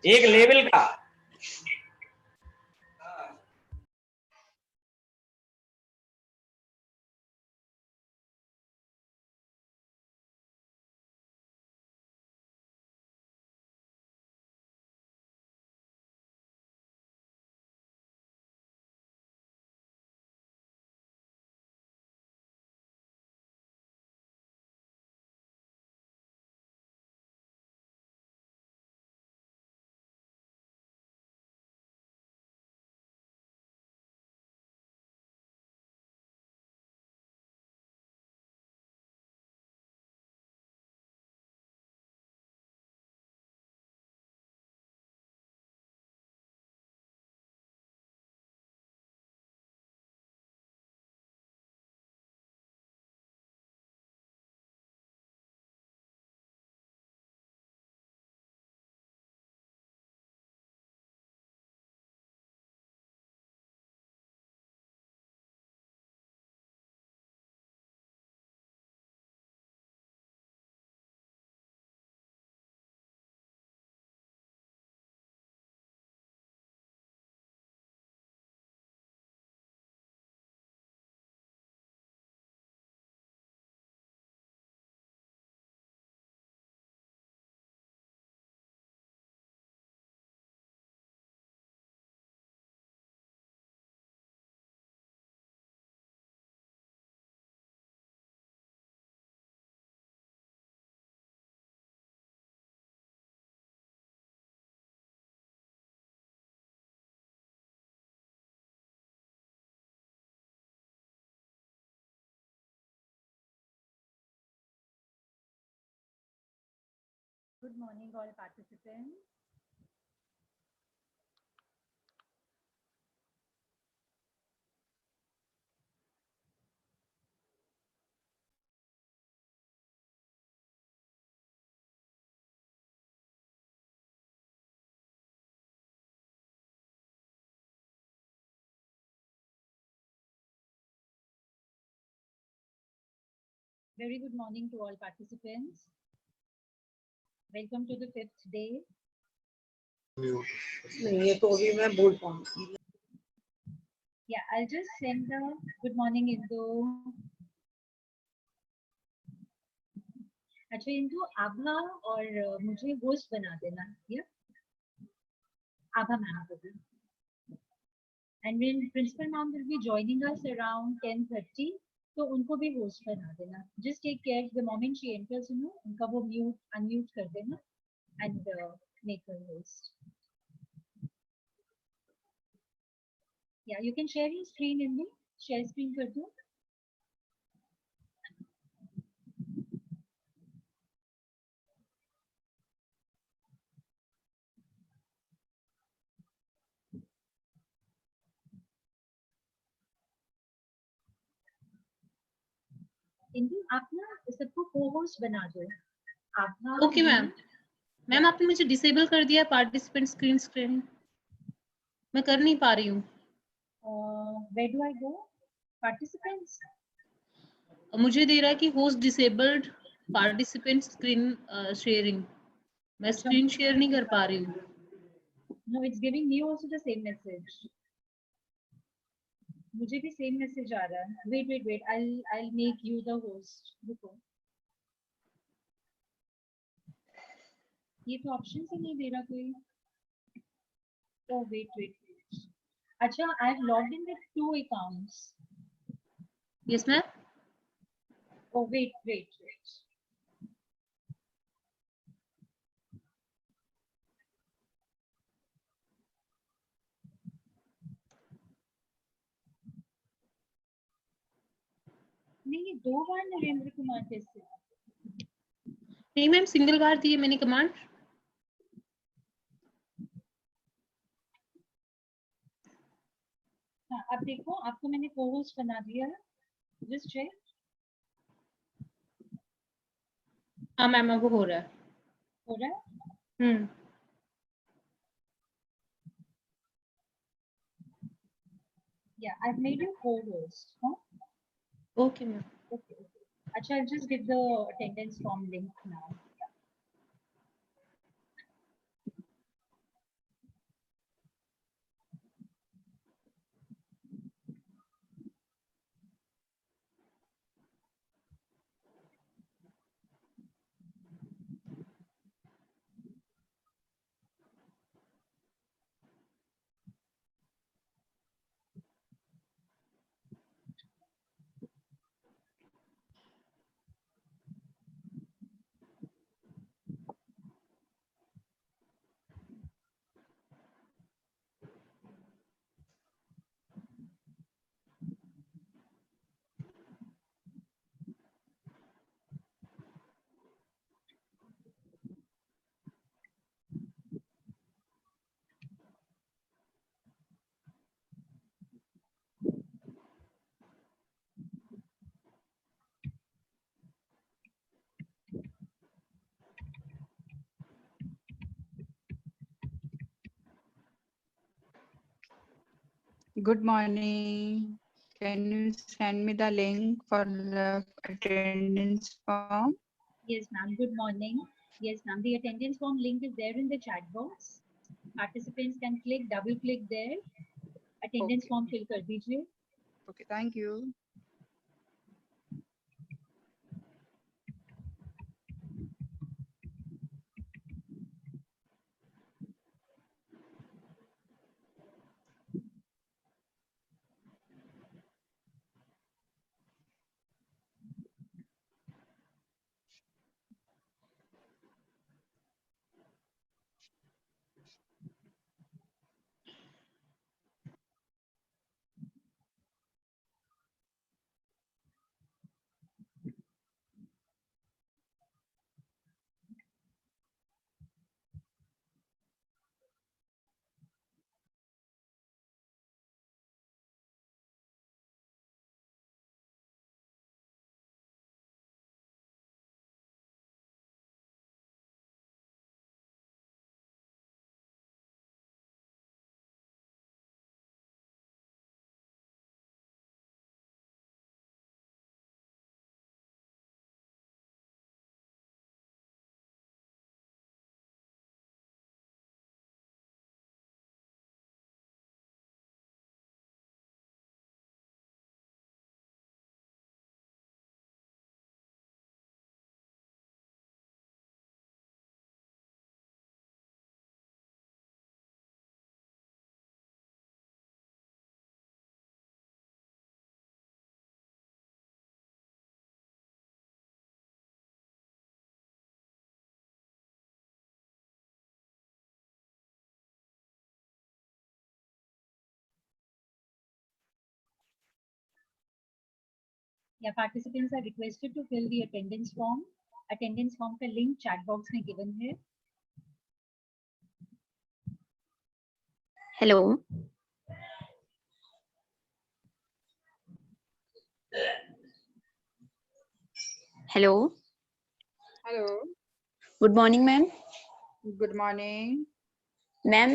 एक लेवल का Good morning, all participants. Very good morning to all participants. Welcome to the fifth day. नहीं ये तो अभी मैं बोल पाऊँ Yeah, I'll just send the good morning Indu. अच्छा इंदु आभा और मुझे होस्ट बना देना या आभा मैम को भी. And when principal ma'am will be joining us around 10:30, तो उनको भी होस्ट बना देना. Just take care the moment she enters, उनका वो unmute कर देना and make her host. Yeah, you can share your screen in the share screen कर दो. इंदु आप ना सबको co-host बना दो. आप ना ओके मैम. मैम आपने मुझे डिसेबल कर दिया पार्टिसिपेंट स्क्रीन. मैं कर नहीं पा रही हूँ. Where do I go? Participants. मुझे दे रहा है कि host disabled participant screen sharing. मैं स्क्रीन शेयर नहीं कर पा रही हूँ. No, it's giving me also the same message. मुझे भी same message आ रहा है. Wait. I'll make you the host. रुको. ये तो ऑप्शन से नहीं दे रहा कोई. Oh wait. अच्छा, I've logged in with 2 accounts. Yes ma'am. Oh wait. नहीं 2 बार नरेंद्र कुमार कैसे. नहीं मैम सिंगल बार दी है मैंने कमांड. हाँ अब देखो आपको मैंने co-host बना दिया है. Just check. हाँ मैम अब हो रहा है. हो रहा है. Yeah, I've made you co-host. Huh? Okay ma'am. Okay. Acha, I'll just give the attendance form link now. Good morning. Can you send me the link for the attendance form? Yes, ma'am. Good morning. Yes, ma'am. The attendance form link is there in the chat box. Participants can double click there. Attendance form fill कर दीजिए. Okay, thank you. Yeah, participants are requested to fill the attendance form. Attendance form का link chat box में given है. Hello. Hello. Hello. Good morning, ma'am. Good morning. Ma'am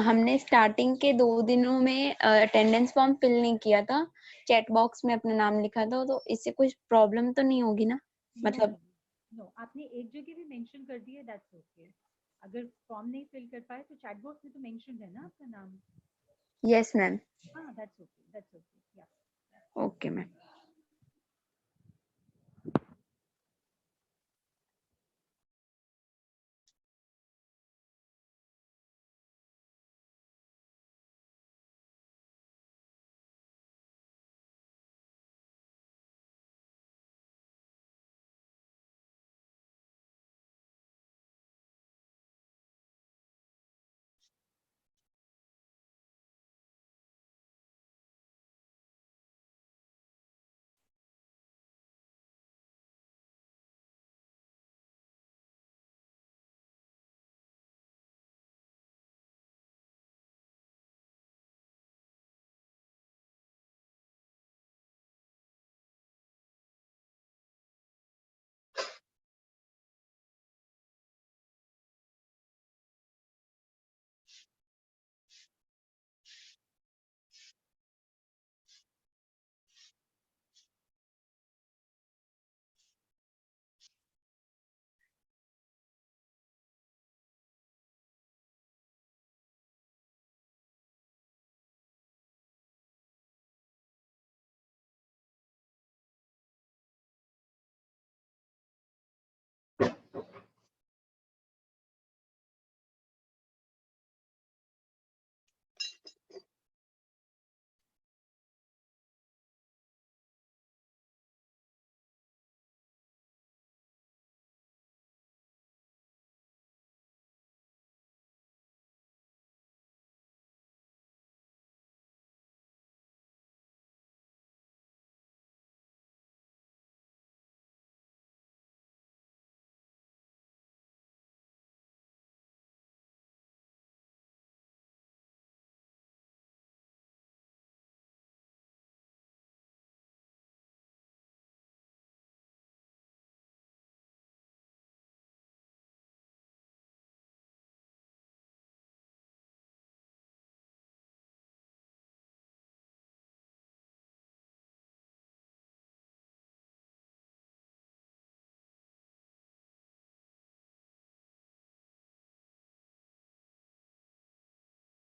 हमने starting के 2 दिनों में attendance form fill नहीं किया था, चैट बॉक्स में अपना नाम लिखा था, तो इससे कुछ प्रॉब्लम तो नहीं होगी ना? मतलब नो, आपने एक जगह भी मेंशन कर दिया, दैट्स ओके. अगर फॉर्म नहीं फिल कर पाए तो चैट बॉक्स में तो मेंशन है ना आपका नाम. Yes ma'am. हाँ, दैट्स ओके. या okay ma'am.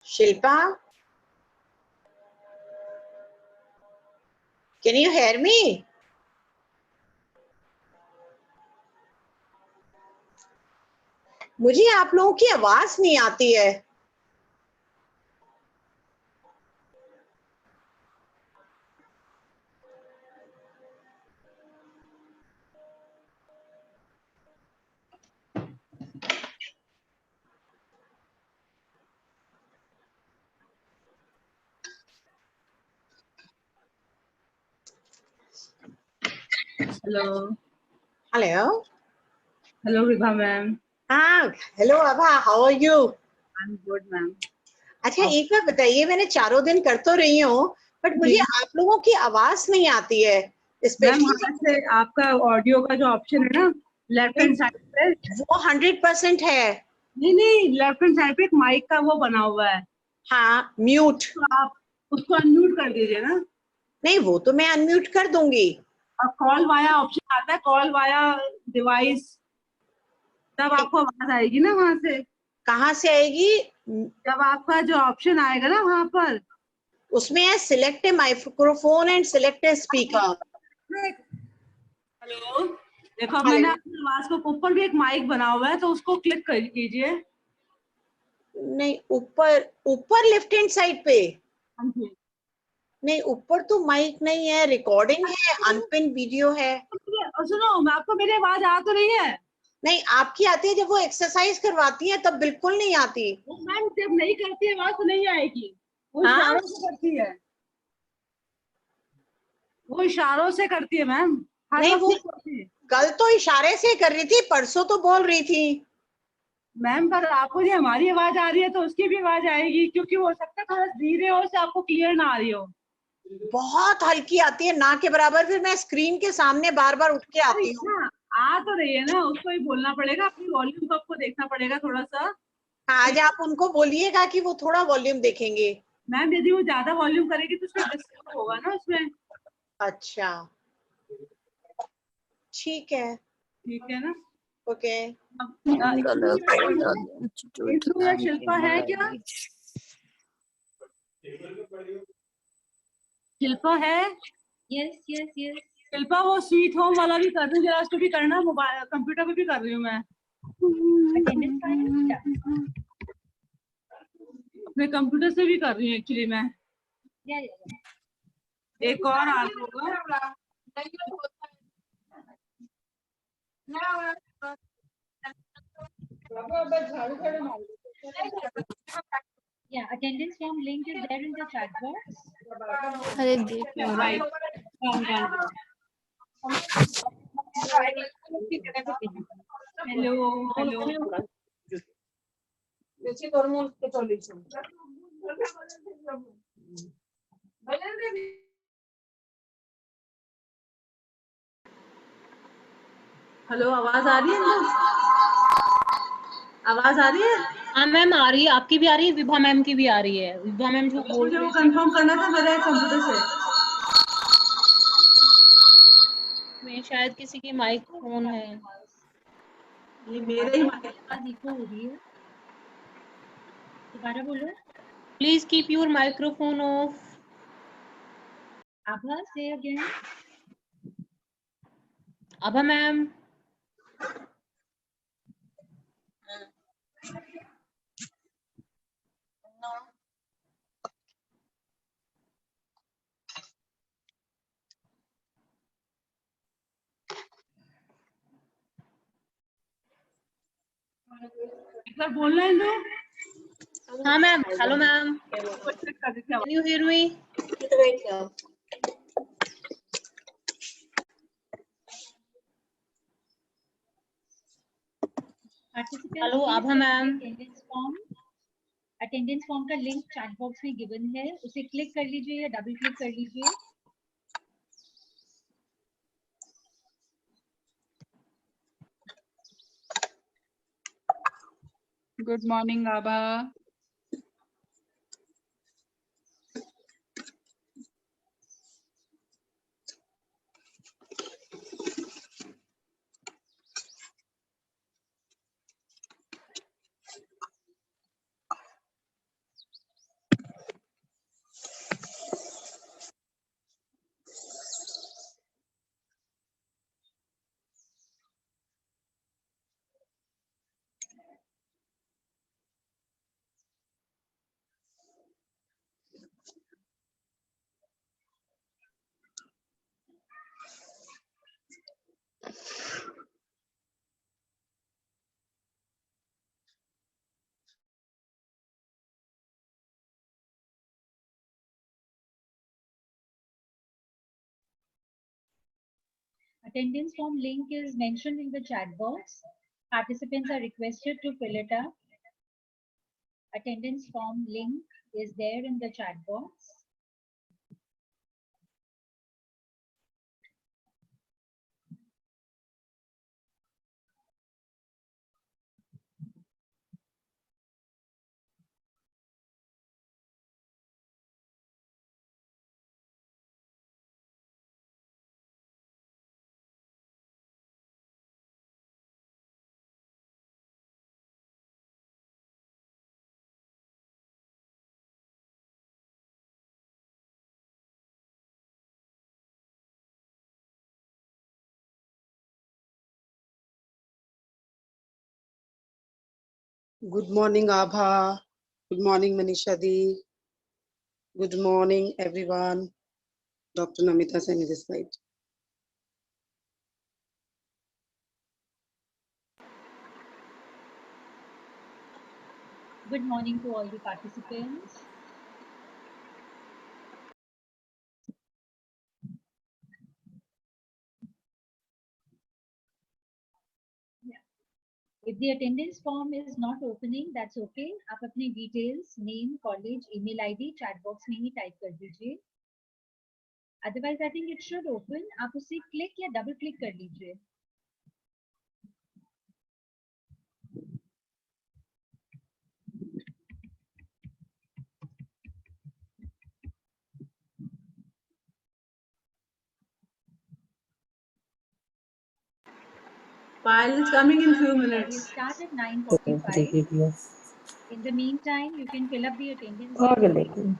Shilpa, can you hear me? मुझे आप लोगों की आवाज नहीं आती है. Hello. Hello. Hello, Vibha ma'am. हाँ, hello Abha, how are you? I'm good, ma'am. अच्छा, एक बार बताइए, मैंने 4 दिन कर तो रही हूँ, बट मुझे आप लोगों की आवाज नहीं आती है. मैम स्पेशली वहाँ से आपका ऑडियो का जो ऑप्शन है ना, लेफ्ट हैंड साइड पे, वो 100% है. नहीं, लेफ्ट हैंड साइड पे एक माइक का वो बना हुआ है, हाँ, म्यूट. तो आप उसको अनम्यूट कर दीजिए ना. नहीं, वो तो मैं अनम्यूट कर दूंगी. और कॉल वाया ऑप्शन आता है, कॉल वाया डिवाइस, तब आपको आवाज आएगी ना वहाँ से. कहाँ से आएगी? जब आपका जो ऑप्शन आएगा ना वहाँ पर, उसमें है select A microphone and select a speaker. Hello, देखो मैंने आपकी आवाज को ऊपर भी एक माइक बना हुआ है, तो उसको क्लिक कर कीजिए. नहीं, ऊपर लेफ्ट हैंड साइड पे. नहीं, ऊपर तो माइक नहीं है, रिकॉर्डिंग है, अनपिन वीडियो है. सुनो, आपको मेरी आवाज आ तो रही है? नहीं, आपकी आती है. जब वो एक्सरसाइज करवाती है तब बिल्कुल नहीं आती. मैम जब नहीं करती है आवाज तो नहीं आएगी, वो हाँ? इशारों से करती है. वो इशारों से करती है मैम, हर नहीं, वक्त वो नहीं करती है। कल तो इशारे से कर रही थी, परसों तो बोल रही थी। मैम पर आपको जो हमारी आवाज आ रही है तो उसकी भी आवाज आएगी, क्योंकि हो सकता है थोड़ा धीरे हो से आपको क्लियर ना आ रही हो। बहुत हल्की आती है, ना के बराबर। फिर मैं स्क्रीन के सामने बार बार उठ के आती हूँ। हाँ, आ तो रही है ना, उसको ही बोलना पड़ेगा, अपनी वॉल्यूम को आपको देखना पड़ेगा थोड़ा सा। आज आप उनको बोलिएगा कि वो थोड़ा वॉल्यूम देखेंगे। मैम यदि वो ज्यादा वॉल्यूम करेगी तो उसमें डिस्टर्ब होगा ना उसमें। अच्छा, ठीक है, ठीक है ना। ओके। इंदु या शिल्पा है क्या? शिल्पा है? Yes, yes, yes. शिल्पा वो स्वीट होम वाला भी कर रही हूँ, जरा उसको भी करना, मोबाइल कंप्यूटर पे भी कर रही हूँ मैं, Attendance file? Yeah. अपने कंप्यूटर से भी कर रही हूँ एक्चुअली मैं। Yeah, yeah, yeah. एक और आ रहा होगा। Yeah, attendance form link is there in the chat box. अरे देख लो राइट, हेलो हेलो। हेलो, आवाज आ रही है इंदु? आवाज आ रही है? हाँ मैम आ रही है, आपकी भी आ रही है, विभा मैम की भी आ रही है। विभा मैम जो बोल मुझे रही वो थी, कंफर्म करना था मेरे कंप्यूटर से। में शायद किसी की माइक फोन है। ये मेरे ही माइक। आवाज इको हो रही है, दोबारा बोलो। Please keep your microphone of. Abha, say again. Abha ma'am. एक बार बोलना है इंदु। हाँ मैम, हेलो मैम, चेक कर देती हूँ। Can you hear me? Participants, hello please Abha check ma'am. the attendance form. Attendance form का लिंक चैट बॉक्स में given है, उसे क्लिक कर लीजिए या डबल क्लिक कर लीजिए। Good morning, Abha. Attendance form link is mentioned in the chat box. Participants are requested to fill it up. Attendance form link is there in the chat box. Good morning, Abha. Good morning, Manisha Di. Good morning, everyone. Dr. Namita Saini this side. Good morning to all the participants. If the attendance form is not opening, that's okay. आप अपने details, name, college, email ID chat box में ही type कर दीजिए. Otherwise, I think it should open. आप उसे click या double click कर लीजिए. File is coming in few We'll minutes. start at 9:45. In the meantime, you can fill up the attendance details.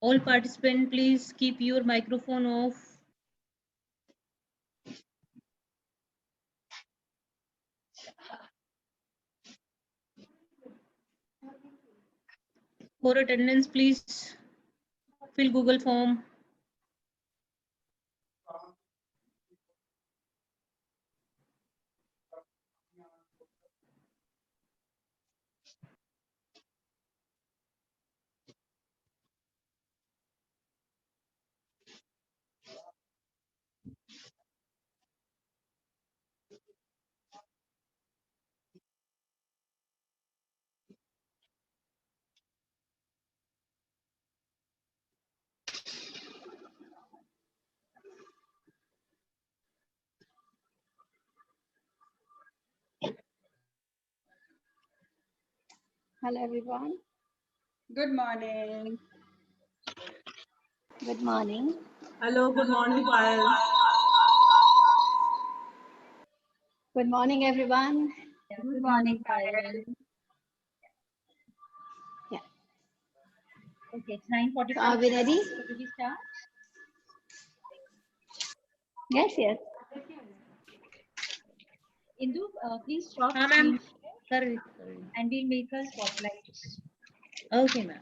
All participants, please keep your microphone off. For attendance, please fill Google form. Hello everyone. Good morning. Good morning. Hello, good morning, Payal. Good morning everyone. Good morning, Payal. Yeah. Okay, it's 9:45. So are we ready? So do we start? Yes, yes. Indu, please stop हाँ ma'am, screen share कर रही and we'll make a spotlight. Okay ma'am.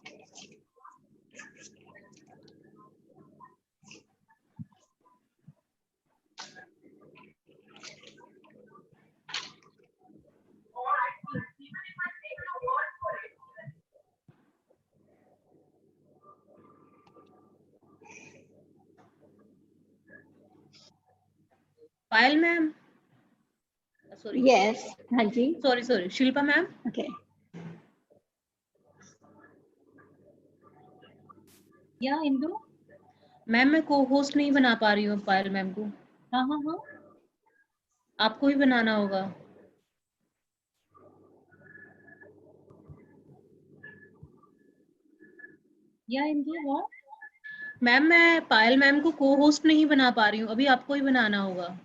Payal ma'am, sorry Yes. हाँ जी. Sorry Shilpa ma'am. Okay. Yeah, Indu? Ma'am मैं को host नहीं बना पा रही हूँ पायल मैम को. हाँ. आपको ही बनाना होगा. Yeah, Indu, what? मैम मैं पायल मैम को को होस्ट नहीं बना पा रही हूँ, अभी आपको ही बनाना होगा.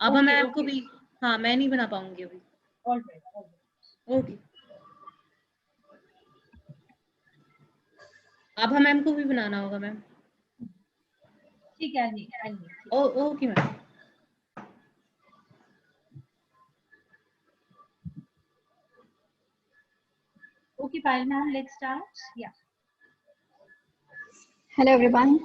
अब मैं आपको भी, हाँ मैं नहीं बना पाऊंगी अभी. All right. ओके. अब मैम को भी बनाना होगा मैम. ठीक है, I'll make. Okay ma'am. Okay, Payal ma'am, let's start. Yeah. Hello everyone.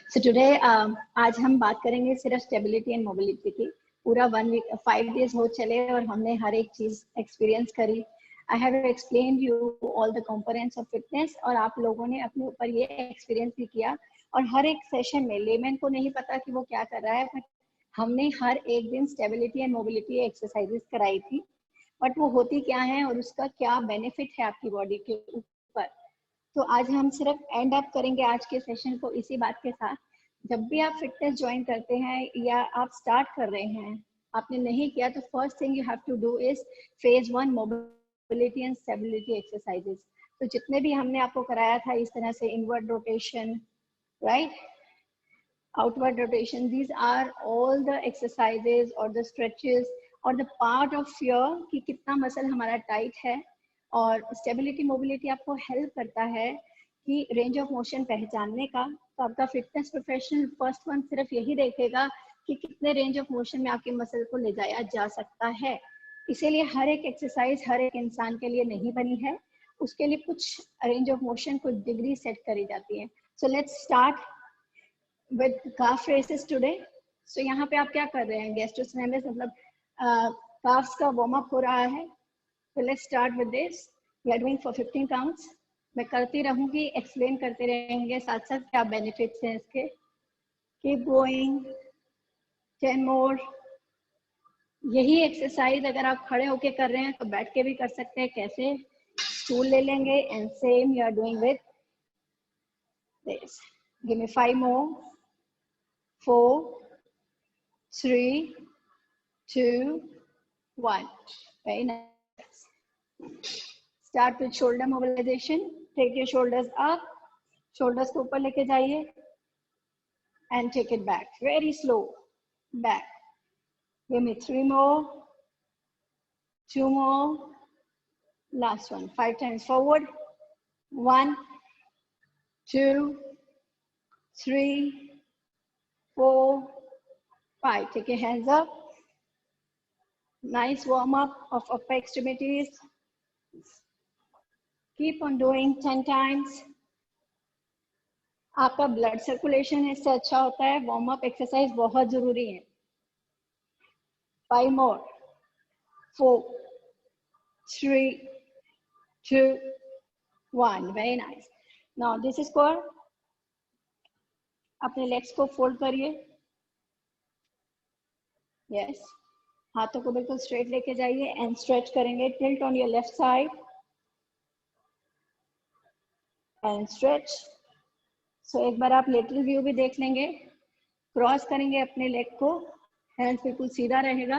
So today आज हम बात करेंगे सिर्फ स्टेबिलिटी एंड मोबिलिटी की. पूरा 1 वीक 5 डेज हो चले और हमने हर एक चीज एक्सपीरियंस करी. I have explained you all the components of fitness और आप लोगों ने अपने ऊपर ये एक्सपीरियंस भी किया. और हर एक सेशन में लेमैन को नहीं पता कि वो क्या कर रहा है, बट हमने हर एक दिन स्टेबिलिटी एंड मोबिलिटी एक्सरसाइजेस कराई थी. बट वो होती क्या है और उसका क्या बेनिफिट है आपकी बॉडी के ऊपर. तो आज हम सिर्फ एंड अप करेंगे आज के सेशन को इसी बात के साथ. जब भी आप फिटनेस ज्वाइन करते हैं या आप स्टार्ट कर रहे हैं, आपने नहीं किया तो first thing you have to do is phase 1 mobility and stability exercises. तो जितने भी हमने आपको कराया था इस तरह से inward rotation, right, outward rotation, these are all the exercises और द स्ट्रेचेस और द पार्ट ऑफ योर कि कितना मसल हमारा टाइट है. और स्टेबिलिटी मोबिलिटी आपको हेल्प करता है कि रेंज ऑफ मोशन पहचानने का. तो आपका फिटनेस प्रोफेशनल फर्स्ट वन सिर्फ यही देखेगा कि कितने रेंज ऑफ मोशन में आपके मसल को ले जाया जा सकता है. इसीलिए हर एक एक्सरसाइज हर एक इंसान के लिए नहीं बनी है, उसके लिए कुछ रेंज ऑफ मोशन कुछ डिग्री सेट करी जाती है. So let's start with calf raises today. So यहाँ पे आप क्या कर रहे हैं, गैस्ट्रोसिनेमिस मतलब काफ्स का वार्म अप हो रहा है. So let's start with this. We are doing for 15 counts. मैं करती रहूंगी, एक्सप्लेन करते रहेंगे साथ साथ क्या बेनिफिट्स हैं इसके. Keep going. 10 more. यही एक्सरसाइज अगर आप खड़े होके कर रहे हैं तो बैठ के भी कर सकते हैं. कैसे? स्टूल ले लेंगे and same you are doing with this. Give me 5 more. 4, 3, 2, 1. Very nice. Start with shoulder mobilization. Take your shoulders up. Shoulders को ऊपर लेके जाइए and take it back. Very slow. Back. Give me 3 more. 2 more. Last one. 5 times forward. 1, 2, 3, 4, 5. Take your hands up. Nice warm up of upper extremities. Keep on doing 10 times. आपका blood circulation इससे अच्छा होता है. Warm up exercise बहुत जरूरी है. 5 more. 4, 3, 2, 1. Very nice. Now this is for अपने legs को फोल्ड करिए. Yes. हाथों को बिल्कुल स्ट्रेट लेके जाइए एंड स्ट्रेच करेंगे. Tilt on your left side and stretch. So एक बार आप लेटरल व्यू भी देख लेंगे. क्रॉस करेंगे अपने लेग को, हैंड्स बिल्कुल सीधा रहेगा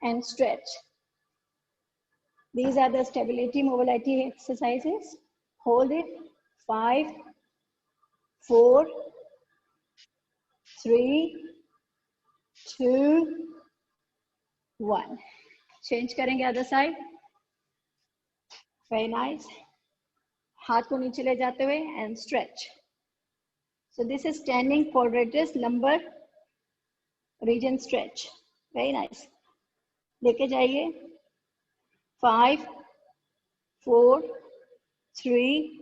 and stretch. These are the stability mobility exercises. Hold it. 5, 4, 3, 2, 1. Change करेंगे other side. Very nice. हाथ को नीचे ले जाते हुए and stretch. So this is standing quadratus lumbar region stretch. Very nice. लेके जाइए. 5, 4, 3,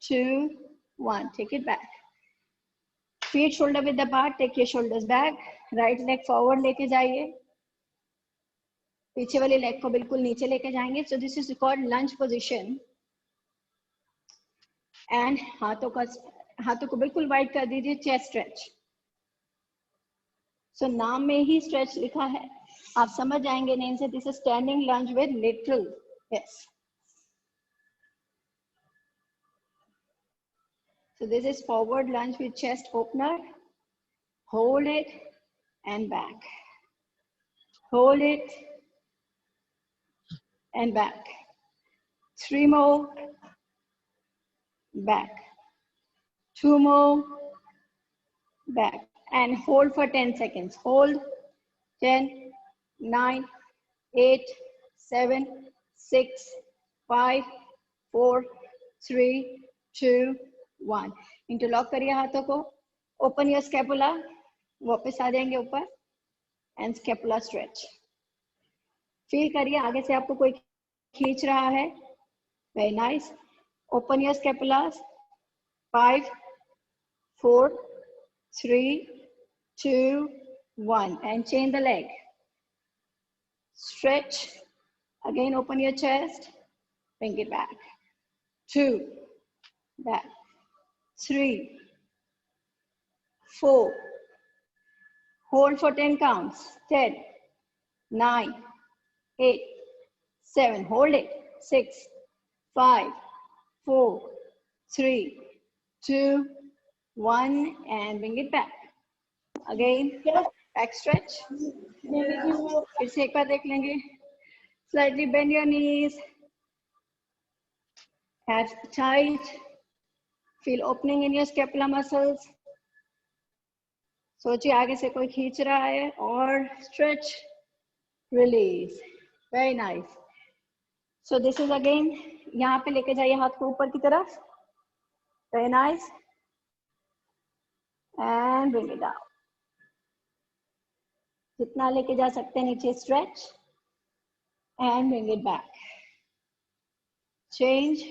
2, 1. Take it back. Feet shoulder width apart. Take your shoulders back. Right leg forward लेके जाइए. पीछे वाली leg को बिल्कुल नीचे लेके जाएंगे. So this is called lunge position. And हाथों को बिल्कुल वाइड कर दीजिए. Chest stretch. So नाम में ही stretch लिखा है. आप समझ जाएंगे नेम से. This is standing lunge with lateral. Yes. So this is forward lunge with chest opener. Hold it and back. Hold it and back. 3 more. Back. 2 more. Back. And hold for 10 seconds. Hold. 10, 9, 8, 7, 6, 5, 4, 3, 2, 1. Interlock करिए हाथों को. Open your scapula. वापस आ जाएंगे ऊपर. And scapula stretch. Feel करिए आगे से आपको कोई खींच रहा है. Very nice. Open your scapulas. 5, 4, 3, 2, 1. And chain the leg. Stretch. Again, open your chest. Bring it back. 2. Back. 3. 4. Hold for 10 counts. 10, 9, 8, 7. Hold it. 6, 5, 4, 3, 2, 1. And bring it back. Again, back stretch. फिर से एक बार देख लेंगे. Slightly bend your knees. Abs tight. Feel opening in your scapular muscles. सोचिए आगे से कोई खींच रहा है और stretch, release. Very nice. So this is again, यहाँ पे लेके जाइए हाथ को ऊपर की तरफ. Very nice. And bring it down. जितना लेके जा सकते हैं नीचे stretch. And bring it back. Change.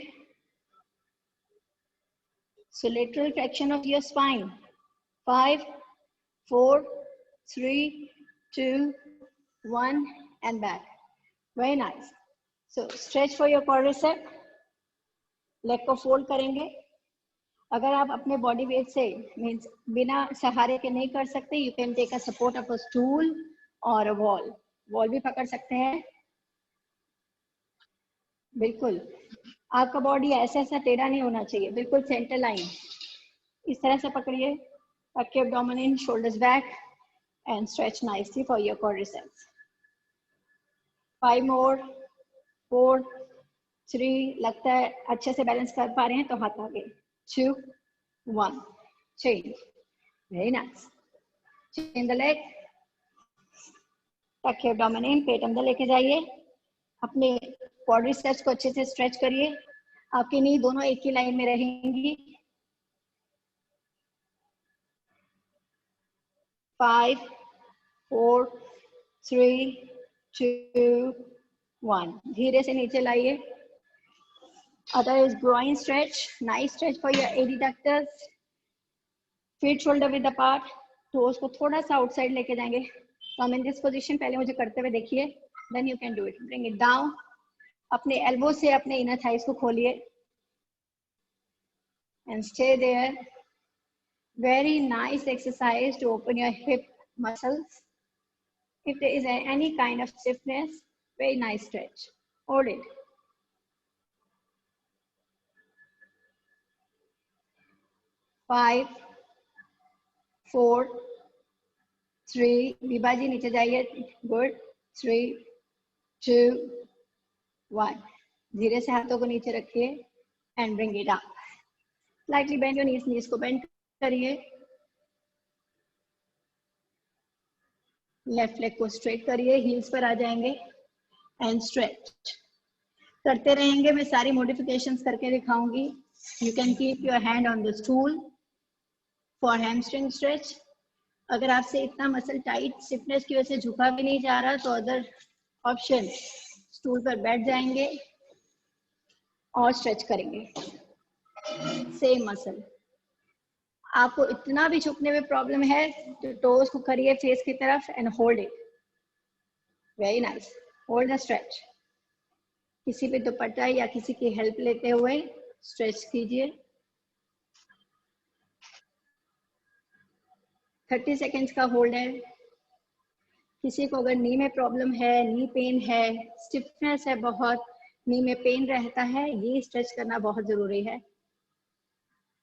So lateral flexion of your spine. 5, 4, 3, 2, 1, and back. Very nice. So stretch for your quadricep. Leg को fold करेंगे. अगर आप अपने body weight से means बिना सहारे के नहीं कर सकते, you can take a support of a stool or a wall. Wall भी पकड़ सकते हैं. बिल्कुल. आपका body ऐसा टेढ़ा नहीं होना चाहिए. बिल्कुल center line. इस तरह से पकड़िए. Tuck your abdomen in, shoulders back, and stretch nicely for your quadriceps. 5 more, 4, 3. लगता है अच्छे से बैलेंस कर पा रहे हैं तो हाथ आगे. 2, 1. Change. Very nice. Chain the leg. Tuck your abdomen in, पेट अंदर लेके जाइए. अपने quadriceps को अच्छे से stretch करिए. आपकी नी दोनों एक ही लाइन में रहेंगी. 5, 4, 3, 2, 1. धीरे से नीचे लाइए. Other is groin stretch. Nice stretch for your adductors. Feet shoulder width apart. Toes को थोड़ा सा outside लेके जाएंगे. Come in this position. पहले मुझे करते हुए देखिए. Then you can do it. Bring it down. अपने elbow से अपने inner thighs को खोलिए. And stay there. Very nice exercise to open your hip muscles. If there is any kind of stiffness, very nice stretch. Hold it. 5, 4, 3. विभाजी नीचे जाइए. Good. 3, 2, 1. धीरे से हाथों को नीचे रखिए and bring it up. Slightly bend your knees, knees को bend करिए. लेफ्ट लेग को स्ट्रेट करिए, हील्स पर आ जाएंगे एंड स्ट्रेच करते रहेंगे. मैं सारी मॉडिफिकेशंस करके दिखाऊंगी. You can keep your hand on the stool for hamstring stretch. अगर आपसे इतना मसल टाइट स्टिफनेस की वजह से झुका भी नहीं जा रहा तो अदर ऑप्शन, स्टूल पर बैठ जाएंगे और स्ट्रेच करेंगे. Same muscle. आपको इतना भी झुकने में प्रॉब्लम है तो टोज को करिए फेस की तरफ and hold it. Very nice. Hold the stretch. किसी पे दुपट्टा या किसी की हेल्प लेते हुए स्ट्रेच कीजिए. 30 सेकेंड्स का होल्ड है. किसी को अगर नी में प्रॉब्लम है, नी पेन है, स्टिफनेस है, बहुत नी में पेन रहता है, ये स्ट्रेच करना बहुत जरूरी है.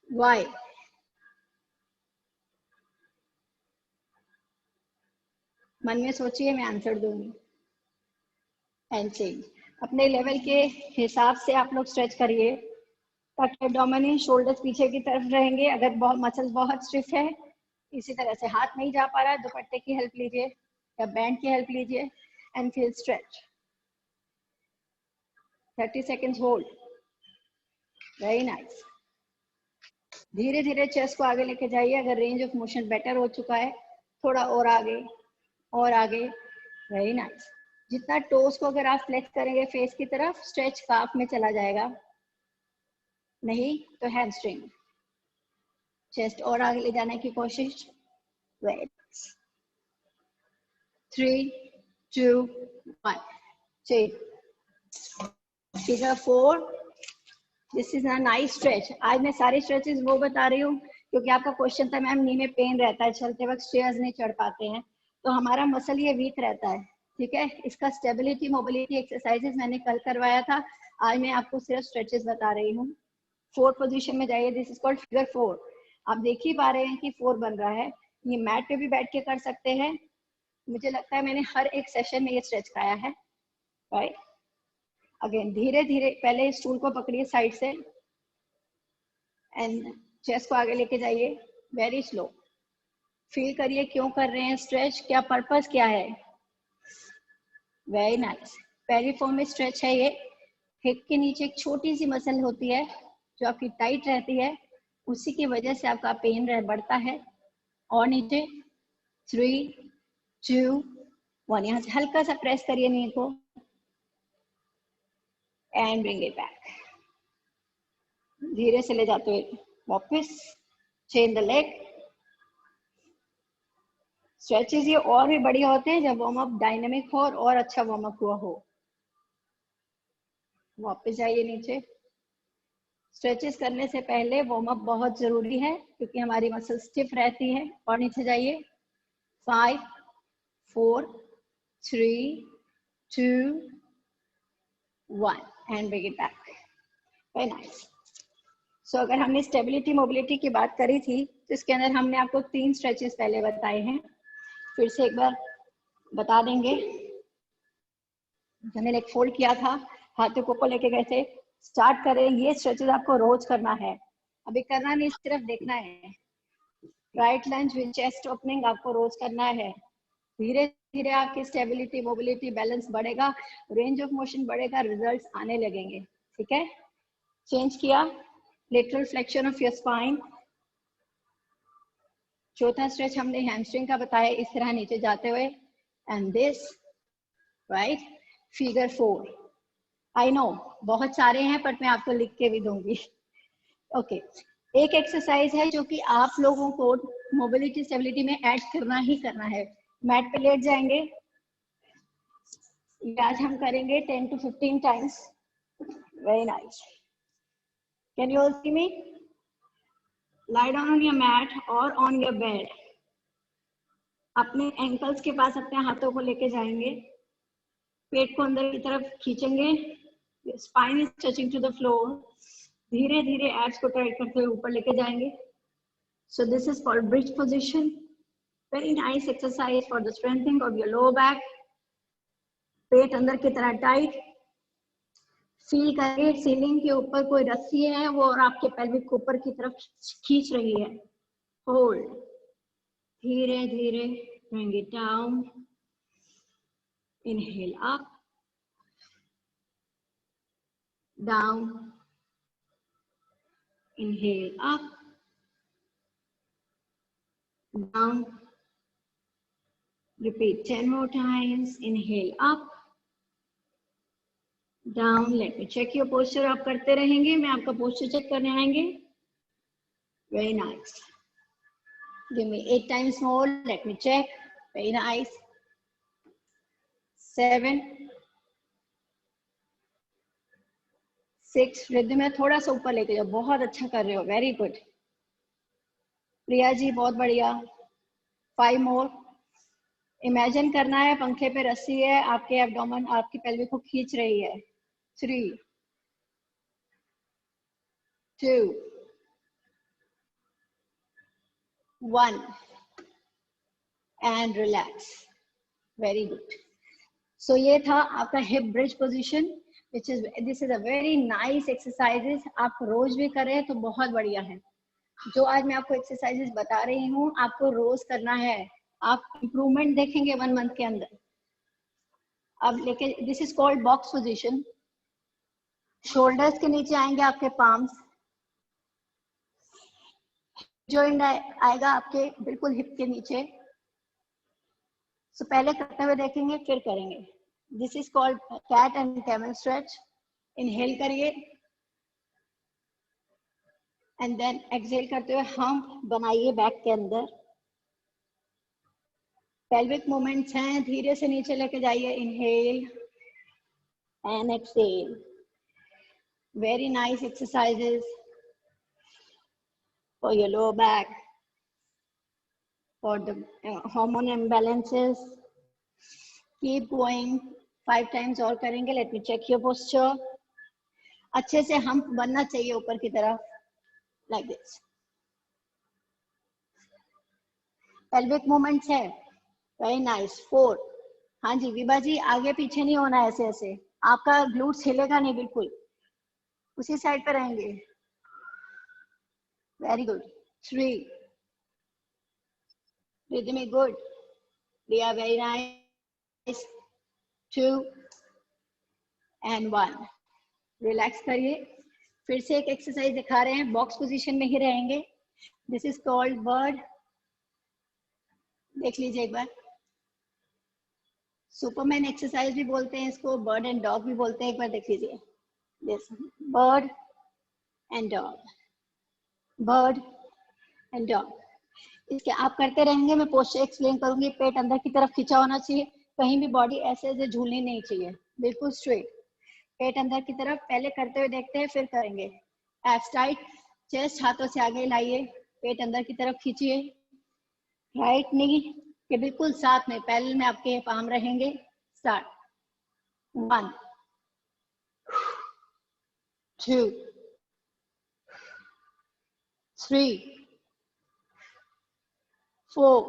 वाई? मन में सोचिए, मैं आंसर दूंगी. And change. अपने लेवल के हिसाब से आप लोग स्ट्रेच करिए ताकि एब्डोमेन, शोल्डर्स पीछे की तरफ रहेंगे. अगर बहुत मसल्स बहुत स्टिफ है, इसी तरह से हाथ नहीं जा पा रहा, दुपट्टे की हेल्प लीजिए या बैंड की हेल्प लीजिए and feel stretch. 30 seconds hold. Very nice. धीरे धीरे चेस्ट को आगे लेके जाइए. अगर रेंज ऑफ मोशन बेटर हो चुका है, थोड़ा और आगे और आगे. Very nice. जितना टोस को अगर आप फ्लेक्स करेंगे फेस की तरफ, स्ट्रेच काफ में चला जाएगा, नहीं तो हैमस्ट्रिंग. चेस्ट और आगे ले जाने की कोशिश. Wait. 3, 2, 1. Change. Figure 4. This is a nice stretch. आज मैं सारे स्ट्रेचेस वो बता रही हूँ क्योंकि आपका क्वेश्चन था मैम नी में पेन रहता है, चलते वक्त स्टेयर्स नहीं चढ़ पाते हैं, तो हमारा मसल ये वीक रहता है. ठीक है. इसका स्टेबिलिटी मोबिलिटी एक्सरसाइजेस मैंने कल करवाया था. आज मैं आपको सिर्फ स्ट्रेचेस बता रही हूँ. 4 पोजीशन में जाइए. This is called figure 4. आप देख ही पा रहे हैं कि 4 बन रहा है. ये मैट पे भी बैठ के कर सकते हैं. मुझे लगता है मैंने हर एक सेशन में ये स्ट्रेच कराया है. राइट. अगेन धीरे धीरे पहले स्टूल को पकड़िए साइड से एंड चेस्ट को आगे लेके जाइए. Very slow. फील करिए क्यों कर रहे हैं स्ट्रेच, क्या पर्पस क्या है. Very nice. पेरिफॉर्म में स्ट्रेच है ये. हिप के नीचे एक छोटी सी मसल होती है जो आपकी टाइट रहती है, उसी की वजह से आपका पेन बढ़ता है. और नीचे 3, 2, 1. यहाँ से हल्का सा प्रेस करिए नी को एंड ब्रिंग इट बैक. धीरे से ले जाते हुए वापस. Change the leg. स्ट्रेचेस ये और भी बढ़िया होते हैं जब वार्म अप डायनेमिक हो और अच्छा वार्म अप हुआ हो. वापस जाइए नीचे. स्ट्रेचेस करने से पहले वार्म अप बहुत जरूरी है क्योंकि हमारी मसल स्टिफ रहती है. और नीचे जाइए. 5, 4, 3, 2, 1 and bring it back. Very nice. So अगर हमने स्टेबिलिटी मोबिलिटी की बात करी थी तो इसके अंदर हमने आपको 3 स्ट्रेचेस पहले बताए हैं. फिर से एक बार बता देंगे. हमने लेग फोल्ड किया था, हाथों को ऊपर लेके गए थे. स्टार्ट करें. ये स्ट्रेचेस आपको रोज करना है, अभी करना नहीं, सिर्फ देखना है. Right lunge with chest opening आपको रोज करना है. धीरे धीरे आपकी स्टेबिलिटी मोबिलिटी बैलेंस बढ़ेगा, रेंज ऑफ मोशन बढ़ेगा, रिजल्ट्स आने लगेंगे. ठीक है. चेंज किया. Lateral flexion of your spine. चौथा स्ट्रेच हमने हैमस्ट्रिंग का बताया, इस तरह नीचे जाते हुए and this. Right. Figure 4. I know बहुत सारे हैं पर मैं आपको लिख के भी दूंगी. ओके. एक एक्सरसाइज है जो कि आप लोगों को मोबिलिटी स्टेबिलिटी में ऐड करना ही करना है. मैट पे लेट जाएंगे. आज हम करेंगे 10 to 15 times. Very nice. Can you all see me? lie down on your mat or on your bed. अपने एंकल्स के पास अपने हाथों को लेके जाएंगे. पेट को अंदर की तरफ खींचेंगे. Spine is touching to the floor. धीरे धीरे एब्स को टाइट करते हुए ऊपर लेके जाएंगे. So this is called bridge position. Very nice exercise for the strengthening of your lower back. पेट अंदर की तरह टाइट. फील करिए सीलिंग के ऊपर कोई रस्सी है वो और आपके पेल्विक को ऊपर की तरफ खींच रही है. होल्ड. धीरे धीरे bring it down. Inhale up, down. Inhale up, down. Repeat 10 more times. Inhale up, down. Let me check your posture. आप करते रहेंगे, मैं आपका posture check करने आएंगे. Very nice. Give me 8 times more. Let me check. Very nice. 7, 6. Riddh में थोड़ा सा ऊपर लेके जाओ. बहुत अच्छा कर रहे हो. Very good. प्रिया जी बहुत बढ़िया. 5 more. इमेजिन करना है पंखे पे रस्सी है, आपके एब्डोमेन आपकी पेल्विक को खींच रही है. 3, 2, 1 and relax. Very good. So ये था आपका hip bridge position, which is this is a very nice exercises. आप रोज भी करें तो बहुत बढ़िया है. जो आज मैं आपको एक्सरसाइजेस बता रही हूँ आपको रोज करना है. आप इम्प्रूवमेंट देखेंगे 1 मंथ के अंदर. अब लेके this is called box position. Shoulders के नीचे आएंगे आपके पाम्स. जॉइंट आएगा आपके बिल्कुल हिप के नीचे. सो पहले करते हुए देखेंगे फिर करेंगे. This is called cat and camel stretch. Inhale करिए एंड देन एक्सहेल करते हुए हम बनाइए बैक के अंदर. पेल्विक मूवमेंट्स हैं, धीरे से नीचे लेके जाइए. Inhale and exhale. Very nice exercises for your lower back, for the hormone imbalances. Keep going. 5 times और करेंगे. Let me check your posture. अच्छे से hump बनना चाहिए ऊपर की तरफ, like this. Pelvic movements है. Very nice. 4. हाँ जी विभा जी आगे पीछे नहीं होना है ऐसे ऐसे. आपका ग्लूट्स हिलेगा नहीं, बिल्कुल उसी साइड पे रहेंगे. Very good. 3. Rhythmic good. Priya, very nice. 2 and 1. Relax करिए. फिर से एक एक्सरसाइज दिखा रहे हैं. बॉक्स पोजीशन में ही रहेंगे. This is called bird. देख लीजिए एक बार. सुपरमैन एक्सरसाइज भी बोलते हैं इसको, बर्ड एंड डॉग भी बोलते हैं. एक बार देख लीजिए. This bird and dog. Bird and dog. इसके आप करते रहेंगे. मैं पोस्चर एक्सप्लेन करूंगी. पेट अंदर की तरफ खींचा होना चाहिए. कहीं भी बॉडी ऐसे ऐसे झूलनी नहीं चाहिए, बिल्कुल स्ट्रेट. पेट अंदर की तरफ. पहले करते हुए देखते हैं फिर करेंगे. Abs tight. चेस्ट हाथों से आगे लाइए. पेट अंदर की तरफ खींचिए. राइट नी के बिल्कुल साथ में पैरेलल में आपके पाम रहेंगे. Start. 1, 2, 3, 4,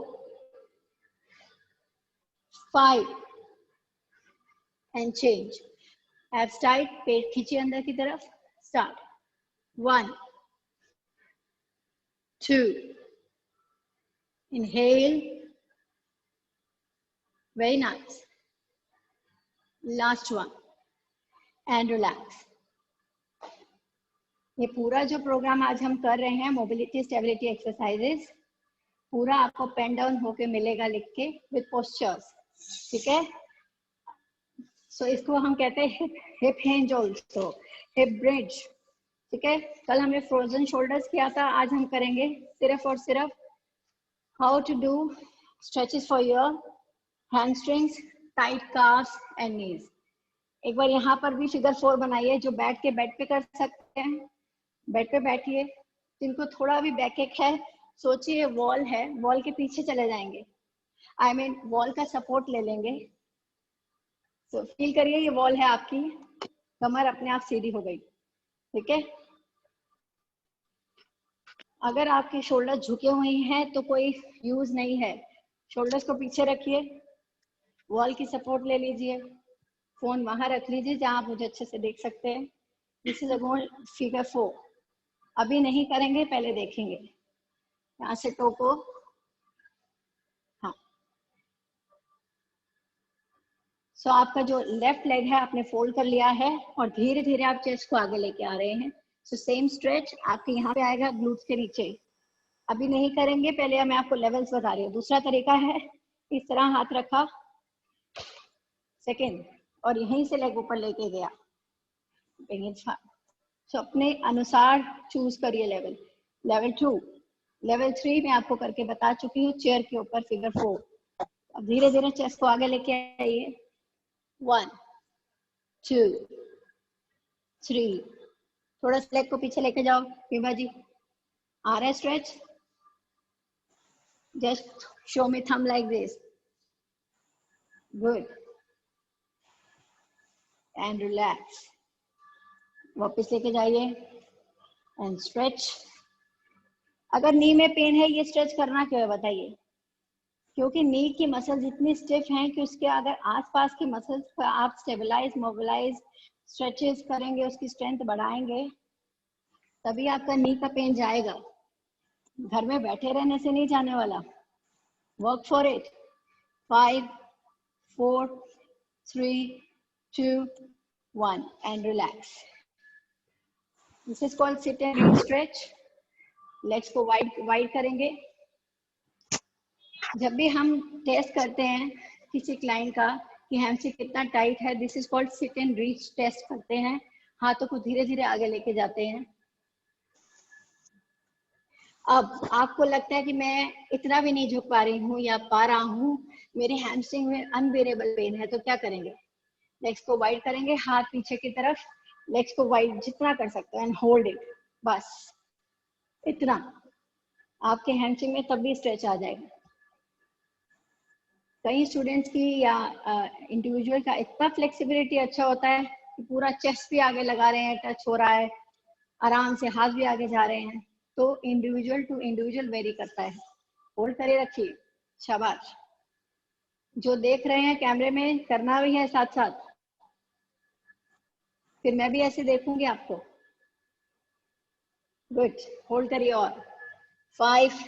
5 and change. Abs tight. पेट खींचिए अंदर की तरफ. Start. 1, 2. Inhale. Very nice. Last one. And relax. ये पूरा जो प्रोग्राम आज हम कर रहे हैं मोबिलिटी स्टेबिलिटी एक्सरसाइजेस, पूरा आपको पेन डाउन होके मिलेगा लिख के विद पोस्चर्स. ठीक है. सो इसको हम कहते हैं hip hinge also, hip bridge. ठीक है. कल हमने फ्रोजन शोल्डर्स किया था, आज हम करेंगे सिर्फ और सिर्फ how to do stretches for your hamstrings, tight calves and knees. एक बार यहाँ पर भी फिगर 4 बनाइए. जो बैठ के बेड पे कर सकते हैं बेड पे बैठिए. जिनको थोड़ा भी बैकएक है सोचिए वॉल है, वॉल के पीछे चले जाएंगे. आई मीन वॉल का सपोर्ट ले लेंगे. तो फील करिए ये वॉल है आपकी. कमर अपने आप सीधी हो गई. ठीक है. अगर आपके शोल्डर झुके हुए हैं तो कोई यूज नहीं है. शोल्डर्स को पीछे रखिए. वॉल की सपोर्ट ले लीजिए. फोन वहां रख लीजिए जहां आप मुझे अच्छे से देख सकते हैं. This is again figure 4. अभी नहीं करेंगे, पहले देखेंगे. यहाँ से टो को, हाँ. सो आपका जो लेफ्ट लेग है आपने फोल्ड कर लिया है और धीरे धीरे आप चेस्ट को आगे लेके आ रहे हैं. सो सेम स्ट्रेच आपके यहाँ पे आएगा ग्लूट्स के नीचे. अभी नहीं करेंगे, पहले मैं आपको लेवल्स बता रही हूँ. दूसरा तरीका है, इस तरह हाथ रखा, सेकेंड, और यहीं से लेग ऊपर लेके गया. सो अपने अनुसार चूज करिए लेवल. लेवल 2, लेवल 3 मैं आपको करके बता चुकी हूँ चेयर के ऊपर, फिगर 4. अब धीरे धीरे चेस्ट को आगे लेके आइए. 1 2 3. थोड़ा सा लेग को पीछे लेके जाओ विभा जी. आ रहा है stretch? Just show me thumb like this. Good. And relax. वापस लेके जाइए एंड स्ट्रेच. अगर नी में पेन है, ये स्ट्रेच करना क्यों है बताइए? क्योंकि नी की मसल्स इतनी स्टिफ हैं कि उसके अगर आसपास की मसल्स को आप स्टेबलाइज, मोबिलाइज, स्ट्रेचेस करेंगे, उसकी स्ट्रेंथ बढ़ाएंगे, तभी आपका नी का पेन जाएगा. घर में बैठे रहने से नहीं जाने वाला. Work for it. 5 4 3 2 1 and relax. This is called sit and stretch. Legs को वाइड करेंगे. जब भी हम टेस्ट करते हैं किसी क्लाइंट का कि हैमस्ट्रिंग कितना टाइट है, this is called sit and reach test करते हैं. हाथों को धीरे धीरे आगे लेके जाते हैं. अब आपको लगता है कि मैं इतना भी नहीं झुक पा रही हूँ या पा रहा हूँ, मेरे हैमस्ट्रिंग में अनबेरेबल पेन है, तो क्या करेंगे? लेग्स को वाइड करेंगे, हाथ पीछे की तरफ, लेग्स को वाइड जितना कर सकते हैं एंड होल्ड इट. बस इतना. आपके हैमस्ट्रिंग में तब भी स्ट्रेच आ जाएगा. कई स्टूडेंट्स की या इंडिविजुअल का इतना फ्लेक्सिबिलिटी अच्छा होता है कि पूरा चेस्ट भी आगे लगा रहे हैं, टच हो रहा है, आराम से हाथ भी आगे जा रहे हैं. तो इंडिविजुअल टू इंडिविजुअल वेरी करता है. होल्ड करे रखिए. शाबाश. जो देख रहे हैं कैमरे में करना भी है साथ साथ. फिर मैं भी ऐसे देखूंगी आपको. गुड. होल्ड करिए और 5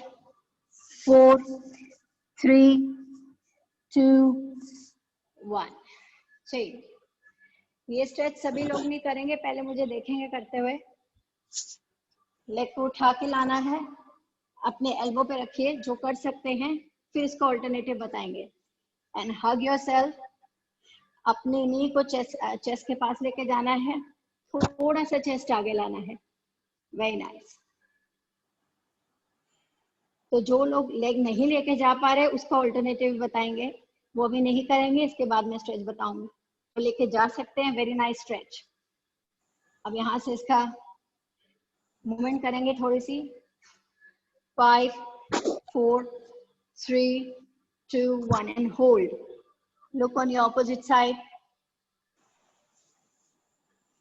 4 3 2 1. चलिए, ये स्ट्रेच सभी लोग नहीं करेंगे, पहले मुझे देखेंगे करते हुए. लेग को उठा के लाना है, अपने एल्बो पे रखिए जो कर सकते हैं, फिर इसका ऑल्टरनेटिव बताएंगे. And hug yourself. अपने नी को चेस्ट के पास लेके जाना है, थोड़ा सा चेस्ट आगे लाना है. Very nice. तो जो लोग लेग नहीं लेके जा पा रहे उसका ऑल्टरनेटिव बताएंगे, वो भी नहीं करेंगे, इसके बाद मैं स्ट्रेच बताऊंगी. तो लेके जा सकते हैं. Very nice stretch. अब यहाँ से इसका मूवमेंट करेंगे थोड़ी सी. 5 4 3 2 1 and hold. Look on your opposite side.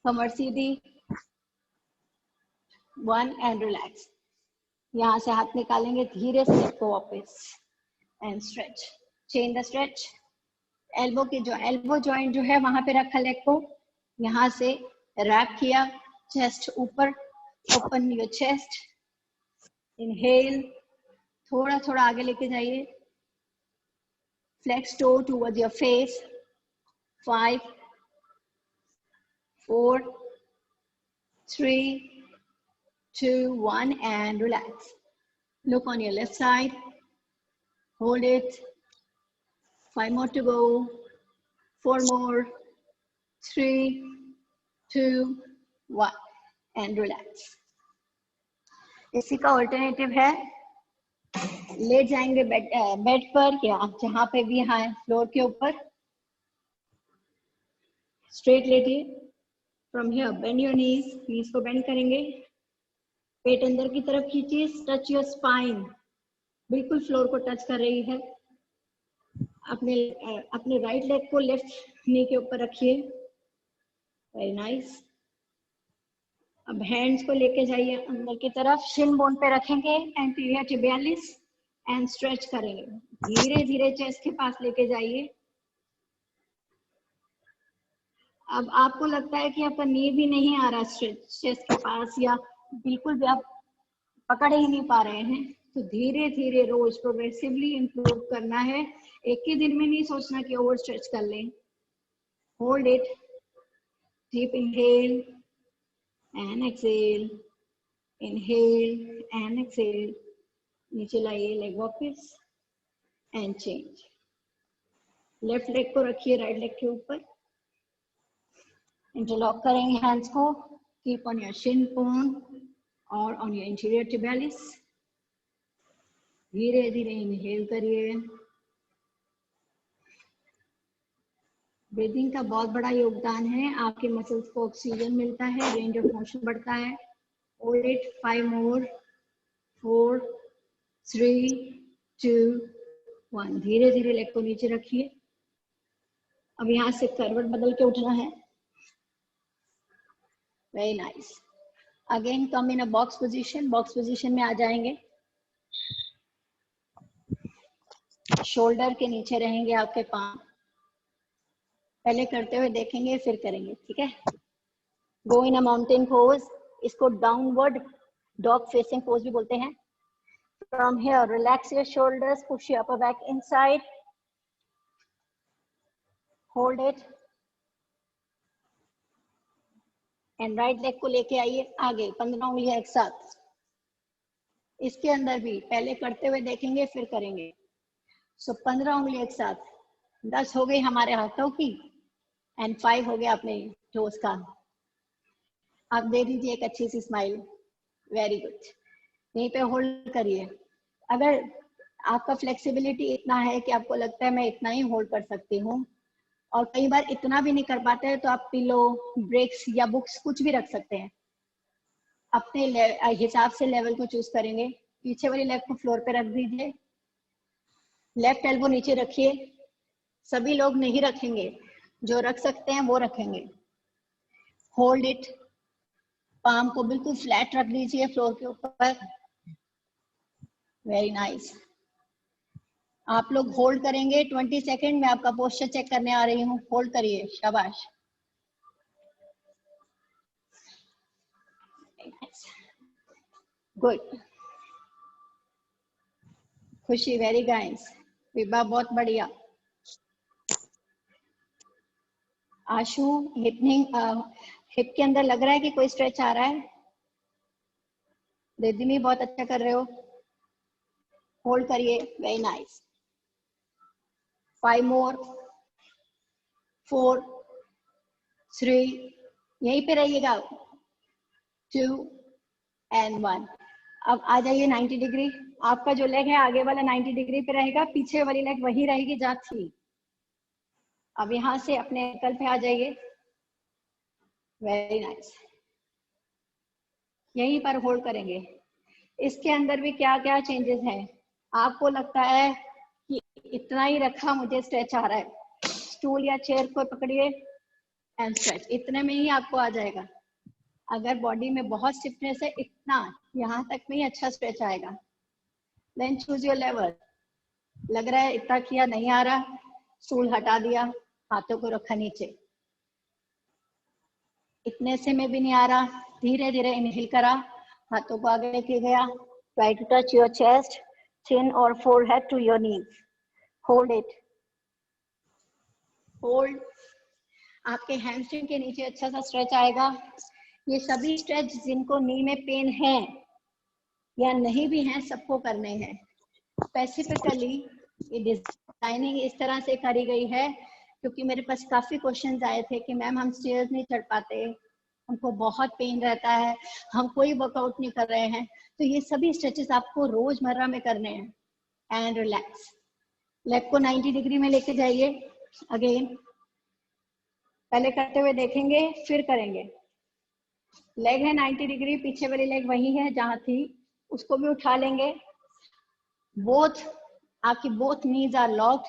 Qamar Sidhi. 1 and relax. यहाँ से हाथ निकालेंगे धीरे से, लेग को वापस and stretch. Change the stretch. Elbow की जो एल्बो जॉइंट जो है वहां पे रखा लेग को, यहाँ से रैप किया, चेस्ट ऊपर, ओपन योर चेस्ट. इनहेल. थोड़ा थोड़ा आगे लेके जाइए. Flex toe towards your face. 5 4 3 2 1 and relax. Look on your left side. Hold it. 5 more to go. 4 more. 3 2 1 and relax. इसी का ऑल्टरनेटिव है, ले जाएंगे बेड पर या जहां पे भी है फ्लोर के ऊपर. स्ट्रेट लेटिए. From here bend your knees. Knees को बेंड करेंगे. पेट अंदर की तरफ खींचिए. Touch your spine. बिल्कुल फ्लोर को टच कर रही है. अपने राइट लेग को लेफ्ट नी के ऊपर रखिए. Very nice. अब हैंड्स को लेके जाइए अंदर की तरफ. शिन बोन पे रखेंगे, एंटीरियर टिबियालिस, एंड स्ट्रेच करेंगे. धीरे धीरे चेस्ट के पास लेके जाइए. अब आपको लगता है कि आपका नी भी नहीं आ रहा चेस्ट के पास, या बिल्कुल भी आप पकड़ ही नहीं पा रहे हैं, तो धीरे धीरे रोज प्रोग्रेसिवली इंप्रूव करना है। एक ही दिन में नहीं सोचना कि ओवर स्ट्रेच कर लें। Hold it, deep inhale and exhale, inhale and exhale, नीचे लाइए लेग वापस एंड चेंज। लेफ्ट लेग को रखिए राइट लेग के ऊपर, इंटरलॉक करेंगे हैंड्स को, keep on your Shin bone और ऑन योर इंटीरियर tibialis। धीरे धीरे इनहेल करिए। ब्रीदिंग का बहुत बड़ा योगदान है, आपके मसल्स को ऑक्सीजन मिलता है, रेंज ऑफ मोशन बढ़ता है। होल्ड इट, 5 मोर, 4 3 2 1। धीरे धीरे लेग को नीचे रखिए। अब यहाँ से करवट बदल के उठना है। Very nice. अगेन कम इन अ बॉक्स पोजीशन। बॉक्स पोजीशन में आ जाएंगे, शोल्डर के नीचे रहेंगे आपके पांव। पहले करते हुए देखेंगे फिर करेंगे, ठीक है। गो इन अ माउंटेन पोज, इसको डाउनवर्ड डॉग फेसिंग पोज भी बोलते हैं। From here relax your shoulders, push your upper back inside, hold it and right leg को लेके आइए आगे, 15 उंगलियां एक साथ। इसके अंदर भी पहले करते हुए देखेंगे फिर करेंगे। सो 15 उंगलियां एक साथ, 10 हो गई हमारे हाथों की एंड 5 हो गया अपने टोस का। आप दे दीजिए एक अच्छी सी स्माइल। Very good. यहीं पे होल्ड करिए। अगर आपका फ्लेक्सिबिलिटी इतना है कि आपको लगता है मैं इतना ही होल्ड कर सकती हूँ, और कई बार इतना भी नहीं कर पाते हैं, तो आप पिलो, ब्रेक्स या बुक्स कुछ भी रख सकते हैं। अपने हिसाब से लेवल को चूज करेंगे। पीछे वाली लेग को फ्लोर पे रख दीजिए, लेफ्ट एल्बो नीचे रखिए। सभी लोग नहीं रखेंगे, जो रख सकते हैं वो रखेंगे। होल्ड इट, पाम को बिल्कुल फ्लैट रख दीजिए फ्लोर के ऊपर। Very nice. आप लोग होल्ड करेंगे 20 सेकेंड में। आपका पोस्चर चेक करने आ रही हूँ, होल्ड करिए। शाबाश। गुड। खुशी, वेरी नाइस। विभा, बहुत बढ़िया। आशु, हिप के अंदर लग रहा है कि कोई स्ट्रेच आ रहा है? रिद्धिमी, बहुत अच्छा कर रहे हो। होल्ड करिए। Very nice. 5 मोर, 4 3, यहीं पे रहिएगा, 2 एंड 1। अब आ जाइए 90 डिग्री। आपका जो लेग है आगे वाला 90 डिग्री पे रहेगा, पीछे वाली लेग वही रहेगी जहाँ थी। अब यहाँ से अपने एंकल पे आ जाइए। Very nice. यहीं पर होल्ड करेंगे। इसके अंदर भी क्या क्या चेंजेस हैं? आपको लगता है कि इतना ही रखा, मुझे स्ट्रेच आ रहा है, स्टूल या चेयर को पकड़िए एंड स्ट्रेच, इतने में ही आपको आ जाएगा। अगर बॉडी में बहुत स्टिफनेस है, इतना यहाँ तक में ही अच्छा स्ट्रेच आएगा। Then choose your level. लग रहा है इतना किया, नहीं आ रहा, स्टूल हटा दिया, हाथों को रखा नीचे। इतने से में भी नहीं आ रहा, धीरे धीरे इनहेल करा, हाथों को आगे लेके गया। Try to touch your chest, chin or forehead to your knees. Hold it. Hold. आपके हैमस्ट्रिंग के नीचे अच्छा सा स्ट्रेच आएगा। ये सभी स्ट्रेच जिनको नी में पेन है या नहीं भी है, सबको करने हैं। स्पेसिफिकली ये डिजाइनिंग इस तरह से करी गई है क्योंकि मेरे पास काफी क्वेश्चंस आए थे कि मैम हम स्टेयर्स नहीं चढ़ पाते, हमको बहुत पेन रहता है, हम कोई वर्कआउट नहीं कर रहे हैं। तो ये सभी स्ट्रेचेस आपको रोजमर्रा में करने हैं। And relax. लेग को 90 डिग्री में लेके जाइए। अगेन पहले करते हुए देखेंगे फिर करेंगे। लेग है 90 डिग्री, पीछे वाली लेग वही है जहां थी, उसको भी उठा लेंगे। आपकी बोथ नीज आर लॉक्ड।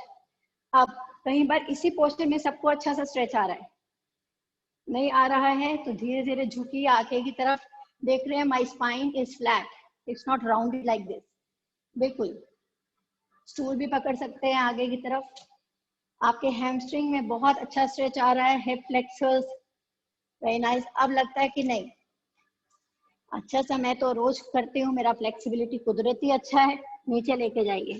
अब कई बार इसी पोस्टर में सबको अच्छा सा स्ट्रेच आ रहा है, नहीं आ रहा है तो धीरे धीरे झुकिए आगे की तरफ। देख रहे हैं my spine is flat, it's not rounded like this. बिल्कुल। स्टूल भी पकड़ सकते हैं आगे की तरफ। आपके हैमस्ट्रिंग में बहुत अच्छा स्ट्रेच आ रहा है, हिप फ्लेक्सर्स, वेरी नाइस। अब लगता है कि नहीं, अच्छा सा मैं तो रोज करती हूँ, मेरा फ्लेक्सिबिलिटी कुदरती अच्छा है। नीचे लेके जाइए,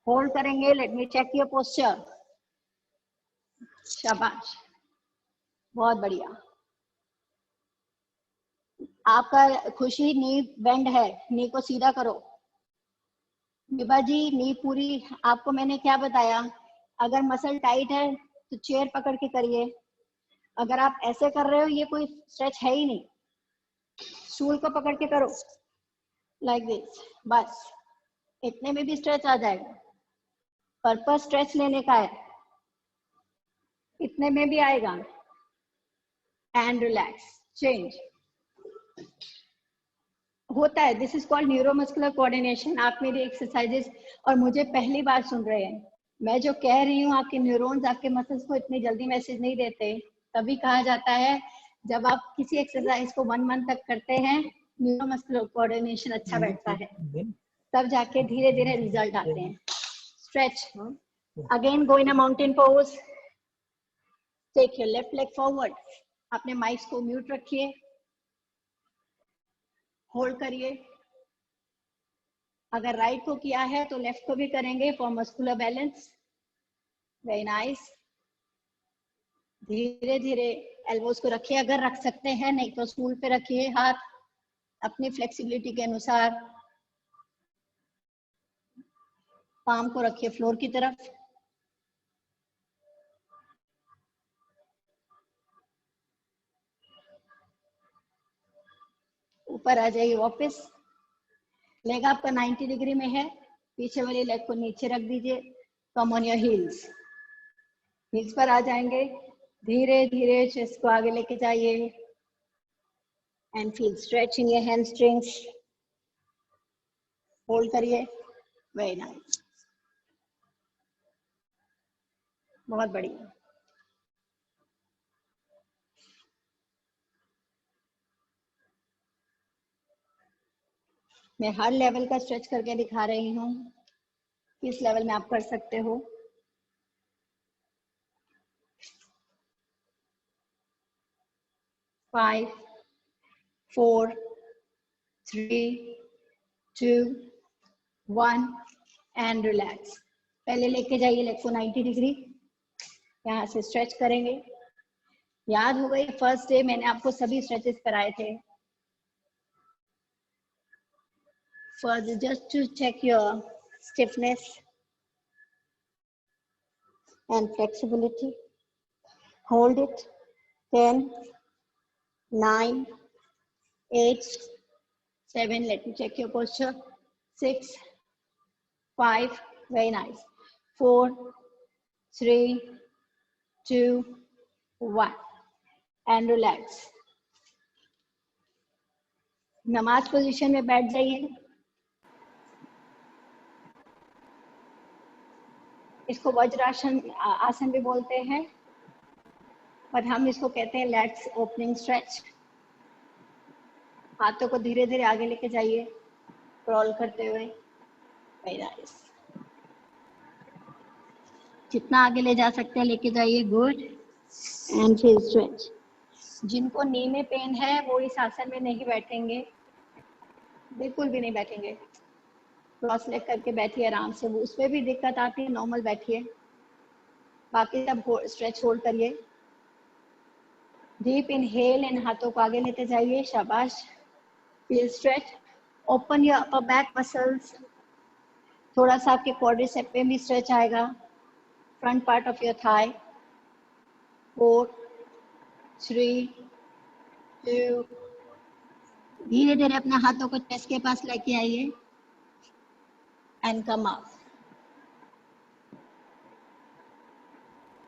होल्ड करेंगे। Let me check your posture. शाबाश, बहुत बढ़िया। आपका खुशी नी बेंड है, नी को सीधा करो। विभा जी नी पूरी, आपको मैंने क्या बताया, अगर मसल टाइट है तो चेयर पकड़ के करिए। अगर आप ऐसे कर रहे हो, ये कोई स्ट्रेच है ही नहीं। स्टूल को पकड़ के करो, लाइक दिस, बस इतने में भी स्ट्रेच आ जाएगा। पर्पस स्ट्रेच लेने का है, इतने में भी आएगा। एंड रिलैक्स, चेंज होता है। This is called neuromuscular coordination. आप मेरी एक्सरसाइजेस और मुझे पहली बार सुन रहे हैं। मैं जो कह रही हूँ, आपके न्यूरॉन्स आपके मसल्स को इतनी जल्दी मैसेज नहीं देते। तभी कहा जाता है जब आप किसी एक्सरसाइज को 1 मंथ तक करते हैं, न्यूरोमस्कुलर कोऑर्डिनेशन अच्छा बैठता है, तब जाके धीरे धीरे रिजल्ट आते हैं। Stretch again, go in a mountain pose. Take your left leg forward. अपने माइक्स को म्यूट रखिए, होल्ड करिए। अगर राइट को किया है तो लेफ्ट को भी करेंगे for muscular balance. Very nice. धीरे धीरे एल्बोज को रखिए, अगर रख सकते हैं, नहीं तो स्टूल पे रखिए हाथ अपनी फ्लेक्सिबिलिटी के अनुसार। पाम को रखिए फ्लोर की तरफ। ऊपर आ जाइए वापस। लेग आपका 90 डिग्री में है, पीछे वाली लेग को नीचे रख दीजिए। Come on your heels, heels पर आ जाएंगे। धीरे धीरे चेस्ट को आगे लेके जाइए and feel stretch in your hamstrings. Hold करिए, वेरी नाइस, बहुत बढ़िया। मैं हर लेवल का स्ट्रेच करके दिखा रही हूँ, किस लेवल में आप कर सकते हो। Five, 4, 3, 2, 1 and relax. पहले लेके जाइए लेग को 90 डिग्री, यहाँ से स्ट्रेच करेंगे। याद हो गई फर्स्ट डे मैंने आपको सभी स्ट्रेचेस कराए थे। First just to check your stiffness and flexibility. Hold it. 10, 9, 8, 7. Let me check your posture. 6, 5. Very nice. 4, 3, 2, 1. And relax. नमाज पोजीशन में बैठ जाइए। इसको वज्रासन आसन भी बोलते हैं, पर हम इसको कहते हैं लेट्स ओपनिंग स्ट्रेच। हाथों को धीरे धीरे आगे लेके जाइए, क्रॉल करते हुए। वेरी नाइस, जितना आगे ले जा सकते हैं लेके जाइए। गुड एंड फिर स्ट्रेच। जिनको नी में पेन है वो इस आसन में नहीं बैठेंगे, बिल्कुल भी नहीं बैठेंगे। क्रॉस लेग करके बैठिए आराम से। वो उसमें भी दिक्कत आती है, नॉर्मल बैठिए। बाकी सब स्ट्रेच होल्ड करिए। डीप इनहेल, इन हाथों को आगे लेते जाइए। शाबाश, feel stretch. Open your upper back muscles. थोड़ा सा आपके क्वाड्रिसेप पे भी स्ट्रेच आएगा, front part of your thigh. 4, 3, 2। धीरे धीरे अपने हाथों को चेस्ट के पास लेके आइए and come up.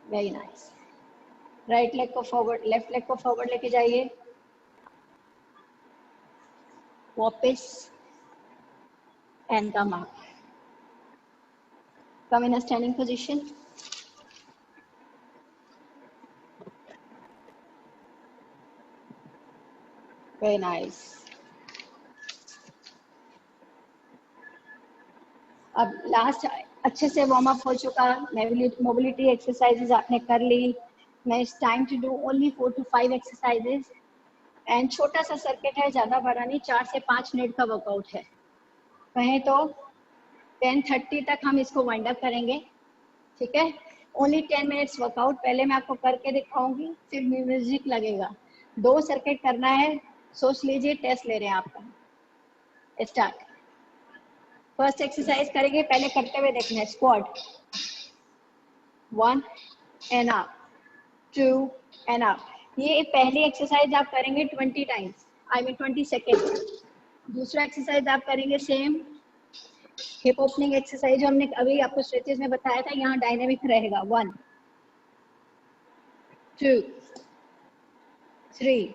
Very nice. Right leg को फॉरवर्ड, लेफ्ट लेग को फॉरवर्ड लेके जाइए, वापस and come up. Come in a standing position. Very nice. अब लास्ट अच्छे से वार्म अप हो चुका, मोबिलिटी एक्सरसाइजेज आपने कर ली. Now it's time to do only 4 to 5 exercises. And छोटा सा सर्किट है, ज़्यादा बड़ा नहीं, 4 से 5 मिनट का वर्कआउट है. कहें तो 10:30 तक हम इसको वाइंड अप करेंगे. ठीक है, ओनली 10 मिनट्स वर्कआउट. पहले मैं आपको करके दिखाऊंगी, फिर म्यूजिक लगेगा. 2 सर्किट करना है. सोच लीजिए, टेस्ट ले रहे हैं आपका. स्टार्ट. फर्स्ट एक्सरसाइज करेंगे, पहले करते हुए देखना है. Squat 1 and up, 2 and up. ये पहली एक्सरसाइज आप करेंगे 20 टाइम्स, आई मीन 20 सेकेंड. दूसरा एक्सरसाइज आप करेंगे सेम हिप ओपनिंग एक्सरसाइज जो हमने अभी आपको स्ट्रेचेस में बताया था, यहाँ डायनेमिक रहेगा. 1 2 3.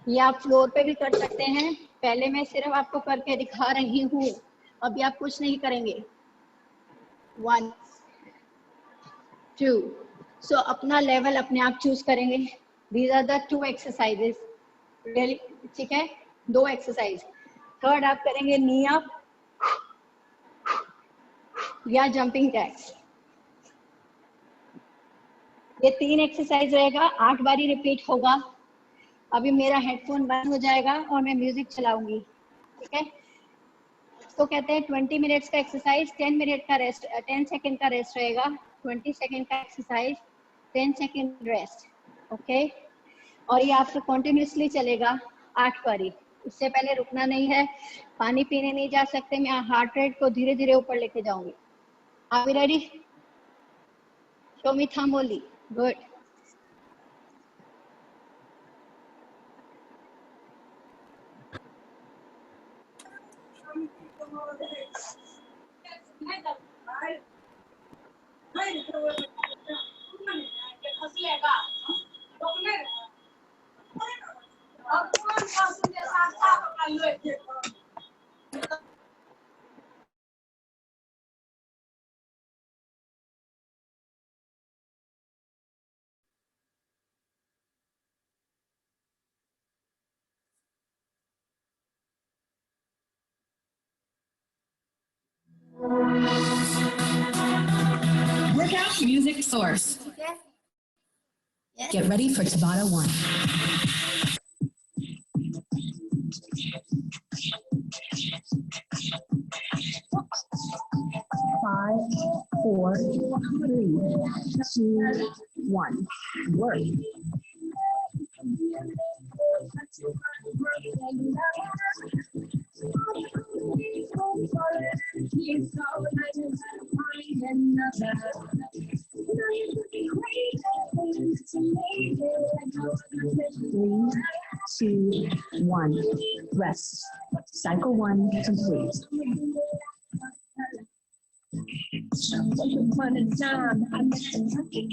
ये आप फ्लोर पे भी कर सकते हैं. पहले मैं सिर्फ आपको करके दिखा रही हूँ, अभी आप कुछ नहीं करेंगे. 1 2. सो अपना लेवल अपने आप चूज करेंगे. These are the 2 exercises. Really, ठीक है, 2 एक्सरसाइज. थर्ड आप करेंगे नी अप या जंपिंग जैक्स. ये 3 एक्सरसाइज रहेगा, 8 बारी रिपीट होगा. अभी मेरा हेडफोन बंद हो जाएगा और मैं म्यूजिक चलाऊंगी. ठीक है, तो कहते हैं 20 मिनट्स का एक्सरसाइज, 10 मिनट का रेस्ट, 10 सेकेंड का रेस्ट रहेगा. 20 सेकेंड का एक्सरसाइज, 10 सेकेंड रेस्ट. ओके, और ये आपको कंटिन्यूसली चलेगा 8 बारी. इससे पहले रुकना नहीं है, पानी पीने नहीं जा सकते. मैं हार्ट रेट को धीरे धीरे ऊपर लेके जाऊंगी. Are we ready? Show me thumb only. Good. Workout music source. Get ready for Tabata 1. 5, 4, 3, 2, 1. Work. Three, 2, 1. Rest. Cycle 1 complete.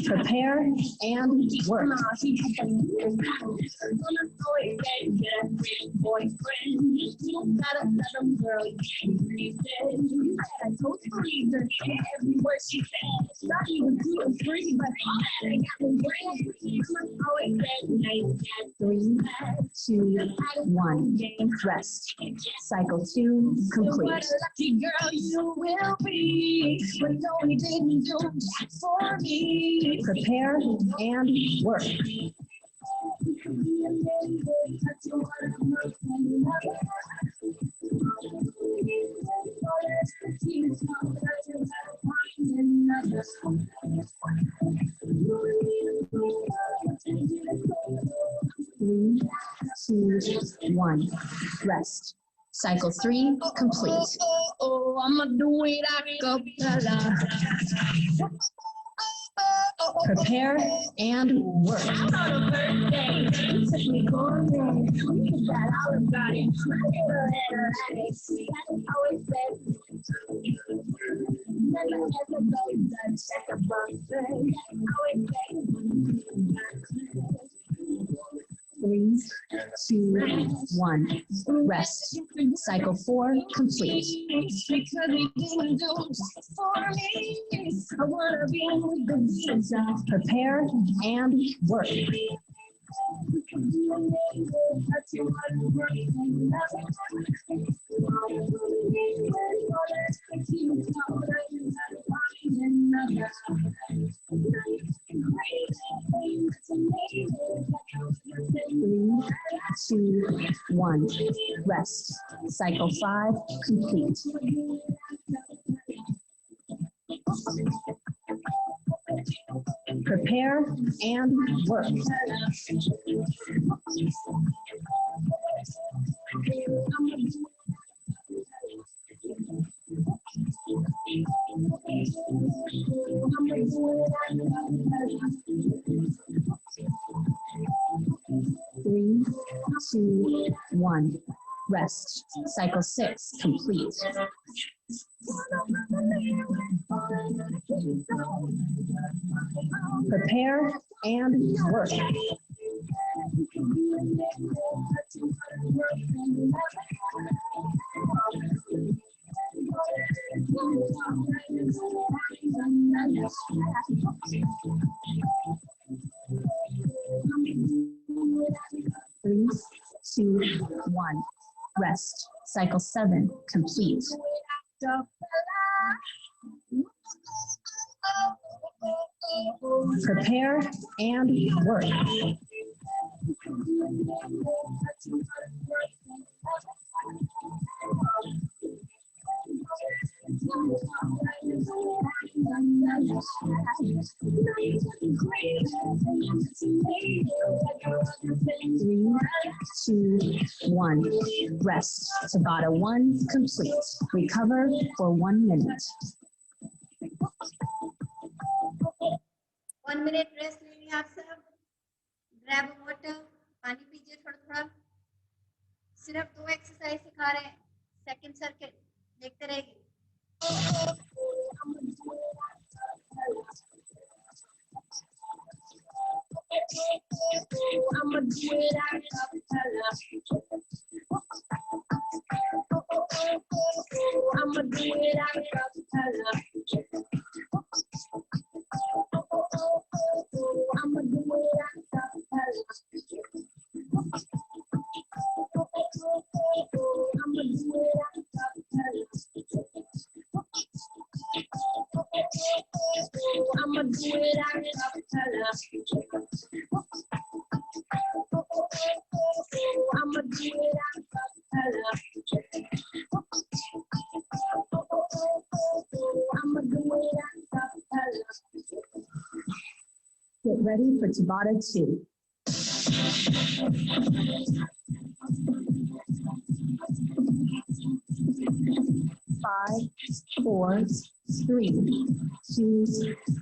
Prepare and work. Three, 2, 1. Rest. Cycle 2 complete. Prepare and work. Three, 2, 1. Rest. Cycle 3 complete. I'ma do it a cappella. Prepare and work. Three, 2, 1. Rest. Cycle 4 complete. Prepare and work. 1, rest. Cycle 5, complete. Prepare and work. 3, 2, 1, rest. Cycle 6, complete. Prepare and work. 3, 2, 1, rest. Cycle 7, complete. Prepare and work. 3, 2, 1, rest. Tabata 1, complete. Recover for 1 minute. 1 minute rest लेंगे आप सब. Grab water, पानी पीजिए थोड़ा थोड़ा. सिर्फ 2 exercise सिखा रहे हैं. सेकंड सर्किट देखते रहेंगे. I'ma do it a cappella. I'ma do it a cappella. I'ma do it a cappella. I'ma do it a cappella. I'ma do it a cappella. I'ma do it a cappella. I'ma do it a cappella. Get ready for Tabata 2. 5, 4, 3, 2,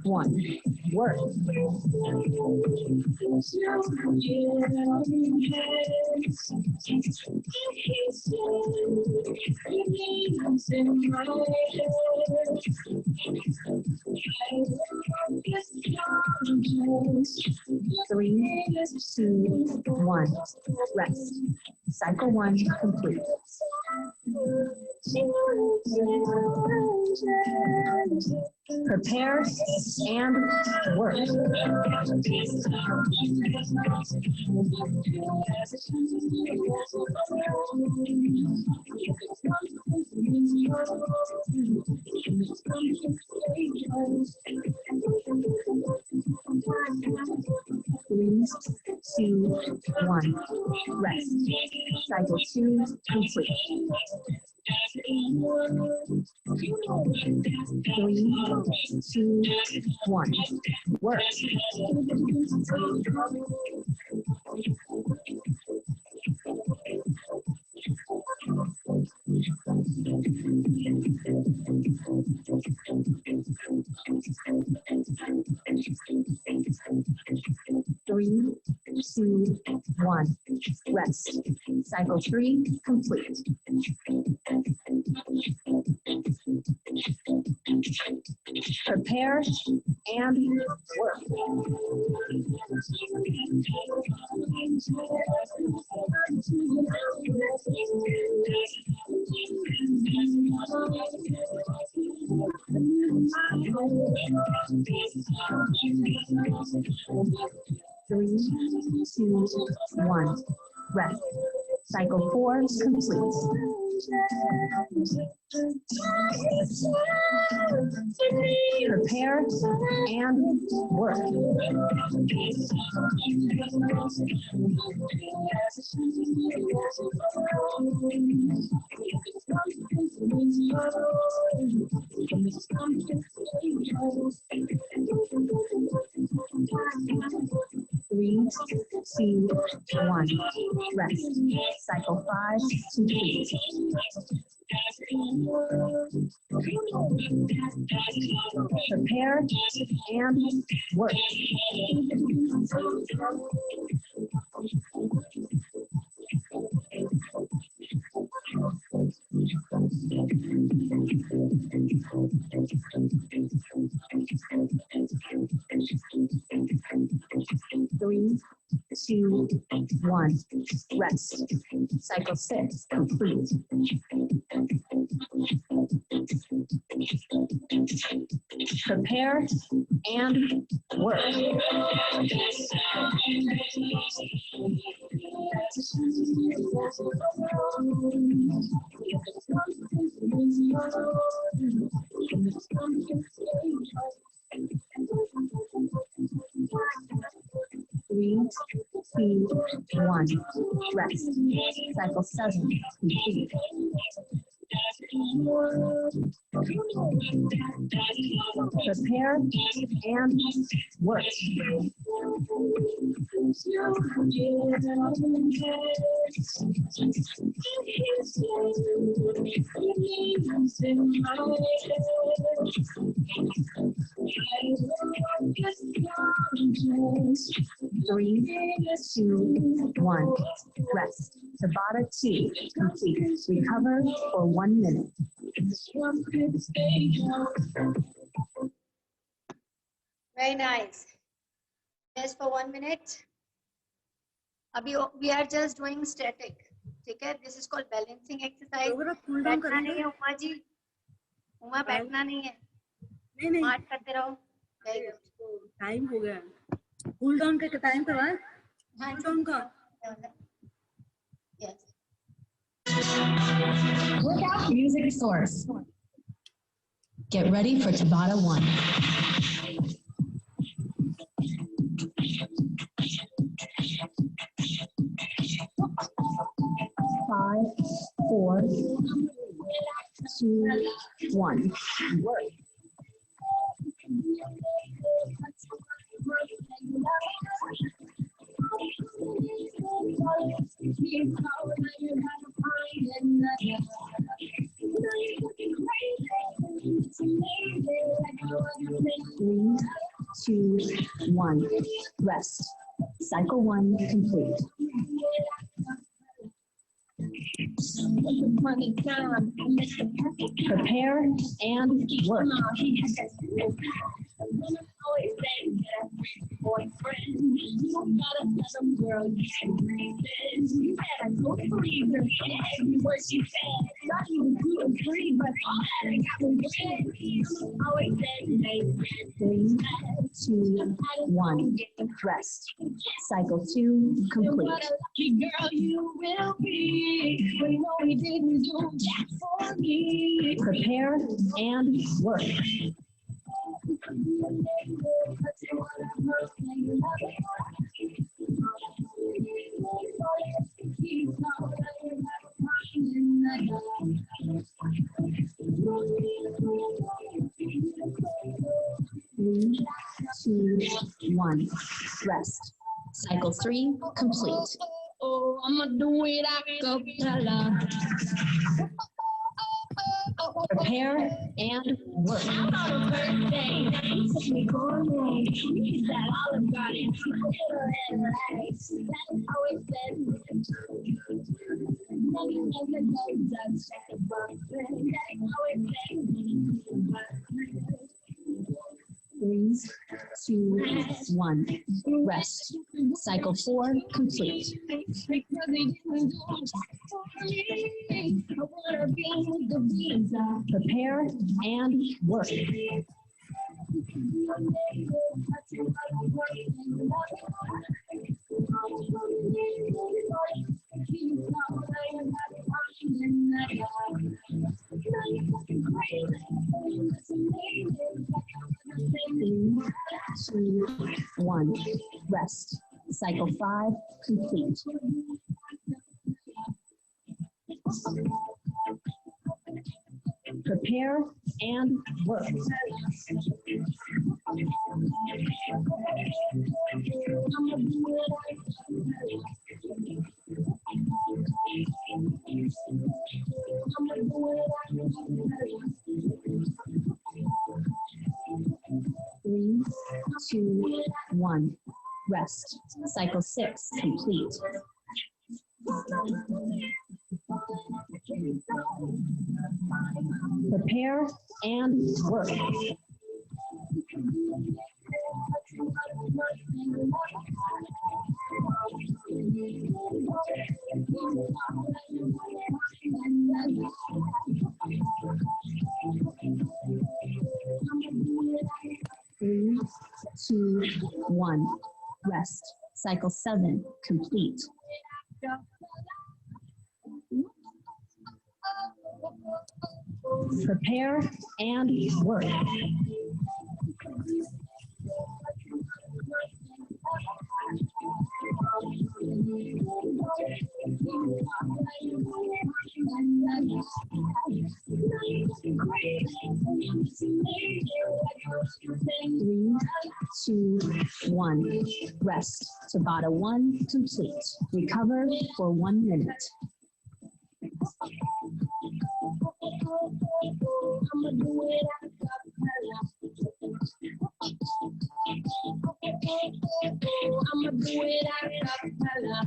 1. Work. 3, 2, 1. Rest. Cycle 1 complete. Prepare and work. 3, 2, 1. Rest. Cycle 2 complete. 3, 2, 1. Work. 3, 2, 1. Rest. Cycle 3 complete. Prepare and work. 3, 2, 1. Rest. Cycle 4 complete. Prepare and work. 3, 2, 1. Rest. Cycle 5 complete. Prepare and work. 3, 2, 1. Rest. Cycle 6 complete. Prepare and work. 3, 2, 1. Rest. Cycle 7 complete. Prepare and work. 3, 2, 1. Rest. Tabata 2 complete. Recover for 1 minute. Very nice. Just for 1 minute. अभी we are just doing static. ठीक है? This is called balancing exercise. बैठना नहीं है उमा जी. उमा बैठना नहीं है. नहीं मार्च करते रहो. Very good. टाइम हो गया. कूल डाउन का टाइम करवाएं. कूल डाउन का. Yes. Workout music source. Get ready for Tabata 1. Five, 4, 2, 1. Work. Three, 2, 1. Rest. Cycle 1 complete. Prepare and work. Three, 2, 1. Rest. Cycle 2 complete. Prepare and work. 3, 2, 1. Rest. Cycle 3 complete. Oh, I'ma do it a cappella. Prepare and work. Three, 2, 1. Rest. Cycle 4 complete. Prepare and work. 3, Three, two, one. Rest. Cycle 5 complete. Prepare and work. 3, 2, 1. Rest. Cycle 6 complete. Prepare and work. 3, 2, 1. Rest. Cycle 7 complete. Prepare and work. 3, 2, 1. Rest. Tabata 1 complete. Recover for 1 minute. I'ma do it a cappella. I'ma do it a cappella.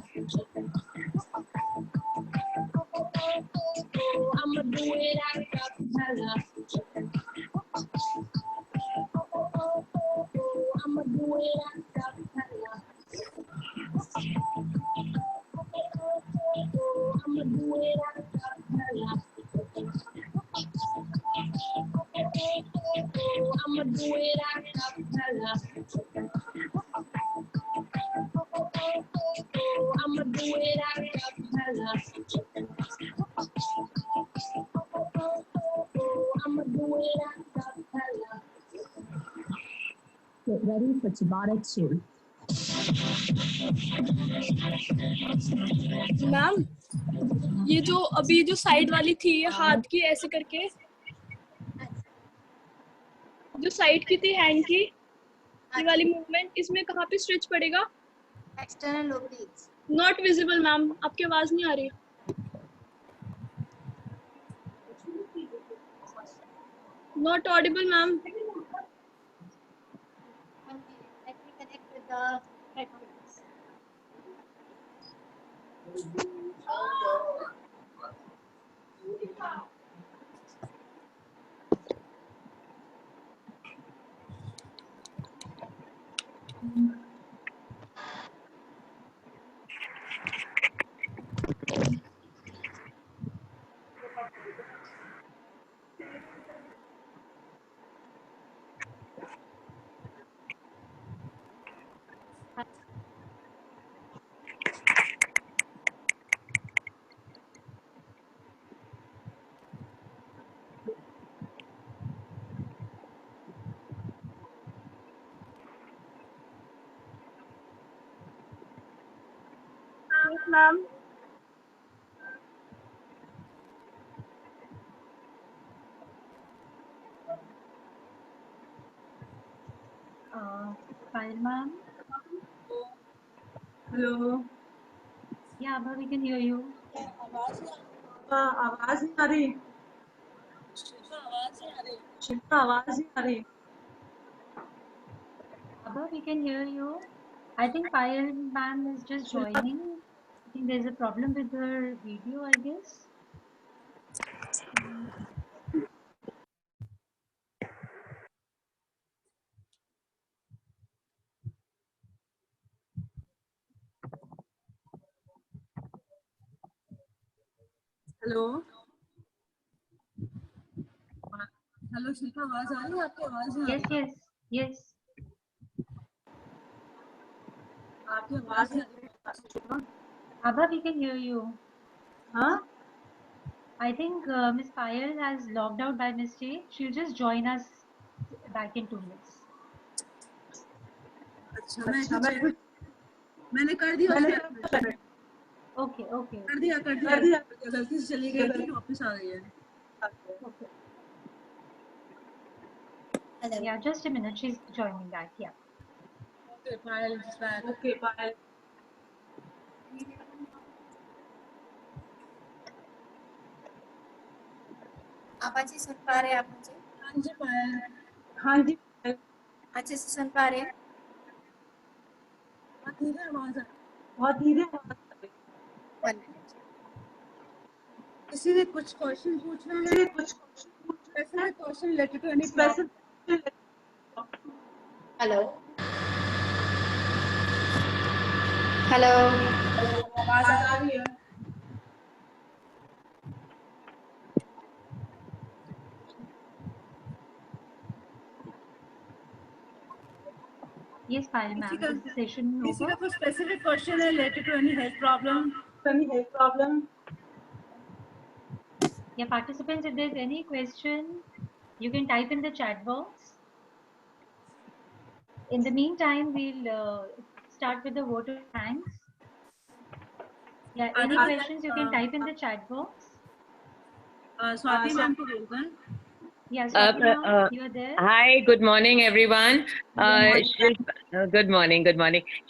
I'ma do it a cappella. I'ma do it a cappella. I'ma do it a cappella. I'ma do it a cappella. I'ma do it a cappella. Get ready for Tabata 2. Ma'am ये जो अभी जो side वाली थी ये हाथ की ऐसे करके जो साइड की थी हैंड की ये वाली मूवमेंट इसमें कहाँ पे स्ट्रेच पड़ेगा? External obliques. Not visible ma'am, आपकी आवाज नहीं आ रही। Not Audible ma'am. Let me connect with the headphones. Yes, ma'am. Fine, ma'am. Hello. Yeah, Abha, we can hear you. आवाज नहीं आ रही। शिल्पा आवाज नहीं आ रही। Abha, we can hear you. I think Payal ma'am is just joining. I think there's a problem with her video, I guess. Hello hello Shilpa आवाज आ रही है? आपकी आवाज नहीं आ Yes, रही। yes, yes. आपकी आवाज नहीं आ रही Shilpa. Abha, we can hear you. हाँ I think Miss Payal has logged out by mistake. She'll just join us back in 2 minutes. अच्छा मैंने कर दिया उसमें Okay, okay. कर दिया गलती से चली गई थी वापस आ गई है Okay. Yeah, just a minute. She's joining back. Yeah. Okay, Payal is back. Okay, Payal. आवाज ही सुन पा रहे हैं आप मुझे? हाँ जी पायल, हाँ जी पायल, अच्छे से सुन पा रहे हैं? बहुत धीरे आवाज आ रही। One minute. किसी ने कुछ क्वेश्चन पूछना है? Specific question related to any specific. Hello hello आवाज आ रही है? Yes, Payal ma'am. Is the session किसी over? का कुछ स्पेसिफिक क्वेश्चन है related to any health problem? Yeah, participants, if there's any question, you can type in the chat box. In the meantime, we'll start with the vote of thanks. Yeah, any questions you can type in the chat box. Swati ma'am को बोलते हैं। Yeah, Swati ma'am, you are there. Hi, good morning, everyone. Shilpa, good morning.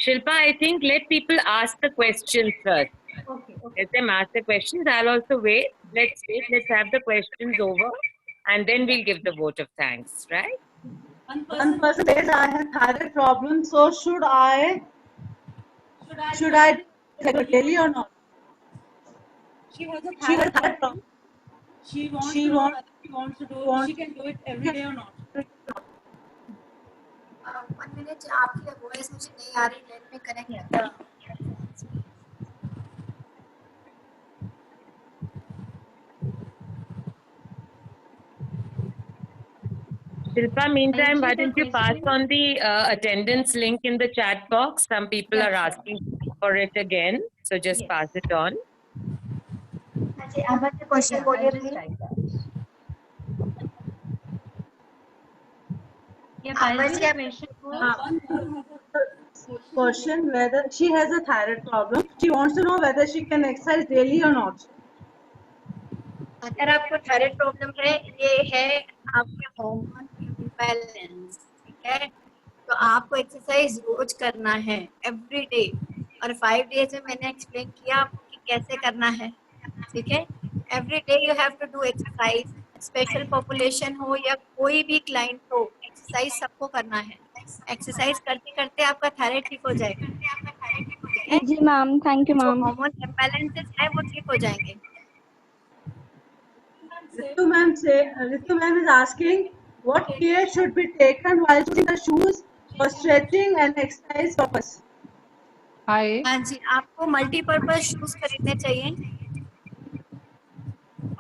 Shilpa, I think let people ask the questions first. Okay. Let them ask the questions. I'll also wait. Let's have the questions over, and then we'll give the vote of thanks, right? One person says I have had a problem, so should I daily or not? She has a problem. She wants to do it. She can do it every day or not? 1 minute, आपकी voice मुझे नहीं आ रही, let me connect. Shilpa, meantime, why don't you pass on the attendance link in the chat box? Some people are asking for it again, so just pass it on. जी, अब आपके question बोलिए please. Yeah, Payal, the question was Question whether she has a thyroid problem. She wants to know whether she can exercise daily or not. अगर आपको thyroid problem है, ये है आपके hormone imbalance, ठीक है? तो आपको एक्सरसाइज रोज करना है, एवरी डे, और 5 डेज में मैंने एक्सप्लेन किया आपको कि कैसे करना है, ठीक है? Every day you have to do exercise, special population हो या कोई भी क्लाइंट हो, एक्सरसाइज सबको करना है। एक्सरसाइज करते करते आपका थायराइड ठीक हो जाएगा। जी ma'am, thank you ma'am. Hormone imbalances है वो ठीक हो जाएंगे। Ritu ma'am is asking what care should be taken while choosing the shoes for stretching and exercise purpose. Hi. हाँ जी, आपको मल्टीपर्पज शूज खरीदने चाहिए,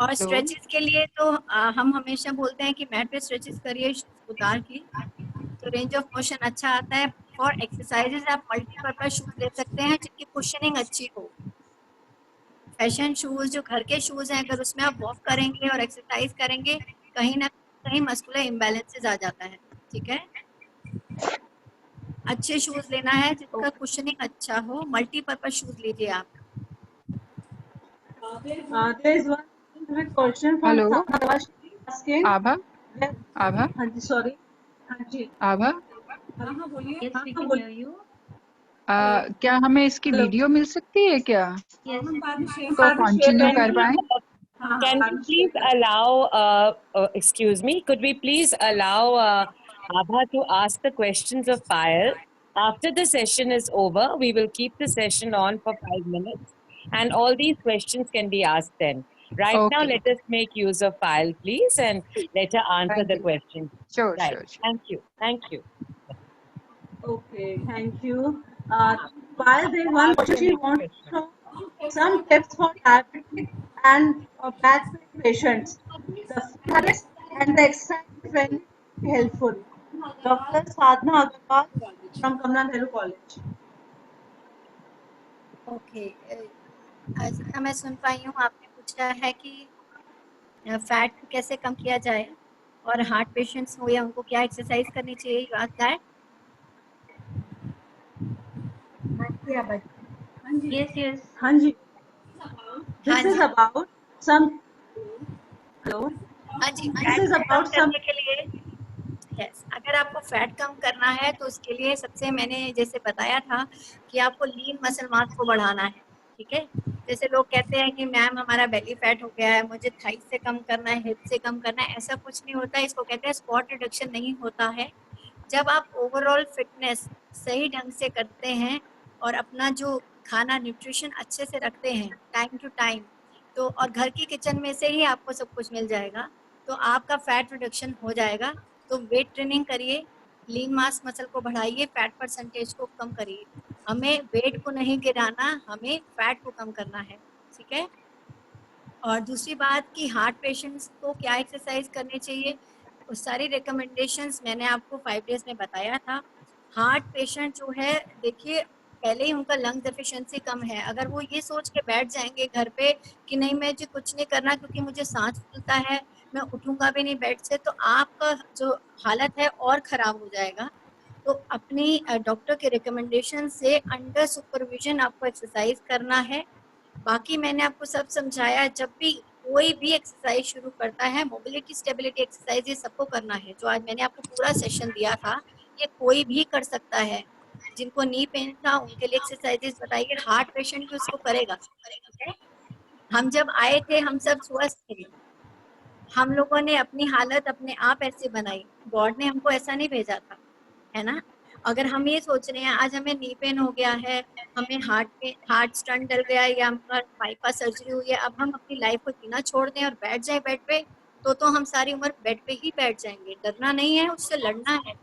और स्ट्रेचेस के लिए तो हम हमेशा बोलते हैं कि मैट पे स्ट्रेचेस करिए शूज उतार के, तो रेंज ऑफ मोशन अच्छा आता है। फॉर एक्सरसाइजेज आप मल्टीपर्पज शूज ले सकते हैं जिनकी कुशनिंग अच्छी हो। फैशन शूज जो घर के शूज हैं, अगर उसमें आप वॉक करेंगे और एक्सरसाइज करेंगे, कहीं ना कहीं मस्कुलर इम्बैलेंसेस आ जाता है, ठीक है? अच्छे शूज लेना है जिसका कुशनिंग अच्छा हो, मल्टीपर्पज शूज लीजिए आप। There is one question from Hello. asking. Abha. हाँ जी, sorry. हाँ जी। Abha. हाँ बोलिए। Yes, we can hear you. क्या हमें इसकी वीडियो मिल सकती है क्या? Yes. तो कंटिन्यू कर पाए? Can we please allow, excuse me, could we please allow Abha to ask the questions of Payal? After the session is over, we will keep the session on for 5 minutes, and all these questions can be asked then. Right now, Okay. let us make use of Payal, please, and let her answer Thank the you. questions. Sure, Right. sure. Thank you. Okay, thank you. While there is one question, she wants to know some tips for diabetic and back pain patients. The fitness and the exercise is very helpful. Dr. Sadhna Agarwal from Kamla Nehru College. Okay, मैं सुन पाई हूँ, आपने पूछा है कि fat को कैसे कम किया जाए, और हार्ट पेशेंट्स हो या उनको क्या एक्सरसाइज करनी चाहिए, you ask that? Yes, yes. हाँ जी, this is about some, hello, हाँ जी, this फैट is को कम about some, करने के लिए, यस, अगर आपको फैट कम करना है तो उसके लिए सबसे मैंने जैसे बताया था कि आपको लीन मसल मास को बढ़ाना है, ठीक है। जैसे लोग कहते हैं कि मैम हमारा बेली फैट हो गया है, मुझे थाई से कम करना है, हिप से कम करना है, ऐसा कुछ नहीं होता है। इसको कहते हैं स्पॉट रिडक्शन नहीं होता है। जब आप ओवरऑल फिटनेस सही ढंग से करते हैं और अपना जो खाना न्यूट्रिशन अच्छे से रखते हैं टाइम टू टाइम, तो और घर की किचन में से ही आपको सब कुछ मिल जाएगा, तो आपका फैट रिडक्शन हो जाएगा। तो वेट ट्रेनिंग करिए, लीन मास मसल को बढ़ाइए, फैट परसेंटेज को कम करिए। हमें वेट को नहीं गिराना, हमें फैट को कम करना है, ठीक है। और दूसरी बात कि हार्ट पेशेंट्स को क्या एक्सरसाइज करनी चाहिए, उस सारी रिकमेंडेशंस मैंने आपको 5 डेज में बताया था। हार्ट पेशेंट जो है, देखिए पहले ही उनका लंग डेफिशिएंसी कम है, अगर वो ये सोच के बैठ जाएंगे घर पे कि नहीं मैं जी कुछ नहीं करना क्योंकि मुझे सांस फूलता है, मैं उठूंगा भी नहीं बेड से, तो आपका जो हालत है और खराब हो जाएगा। तो अपनी डॉक्टर के रिकमेंडेशन से अंडर सुपरविजन आपको एक्सरसाइज करना है। बाकी मैंने आपको सब समझाया। जब भी कोई भी एक्सरसाइज शुरू करता है, मोबिलिटी स्टेबिलिटी एक्सरसाइज ये सबको करना है। जो आज मैंने आपको पूरा सेशन दिया था, ये कोई भी कर सकता है। जिनको नी पेन था उनके लिए एक्सरसाइजेस बताइए, हार्ट पेशेंट भी उसको करेगा, ठीक है। हम जब आए थे हम सब स्वस्थ थे, हम लोगों ने अपनी हालत अपने आप ऐसे बनाई, गॉड ने हमको ऐसा नहीं भेजा था, है ना। अगर हम ये सोच रहे हैं आज हमें नी पेन हो गया है, हमें हार्ट स्टंट डल गया है या हमारा बाईपास सर्जरी हुई है, अब हम अपनी लाइफ को जीना छोड़ दें और बैठ जाए बेड पे, तो हम सारी उम्र बेड पे ही बैठ जाएंगे। डरना नहीं है, उससे लड़ना है,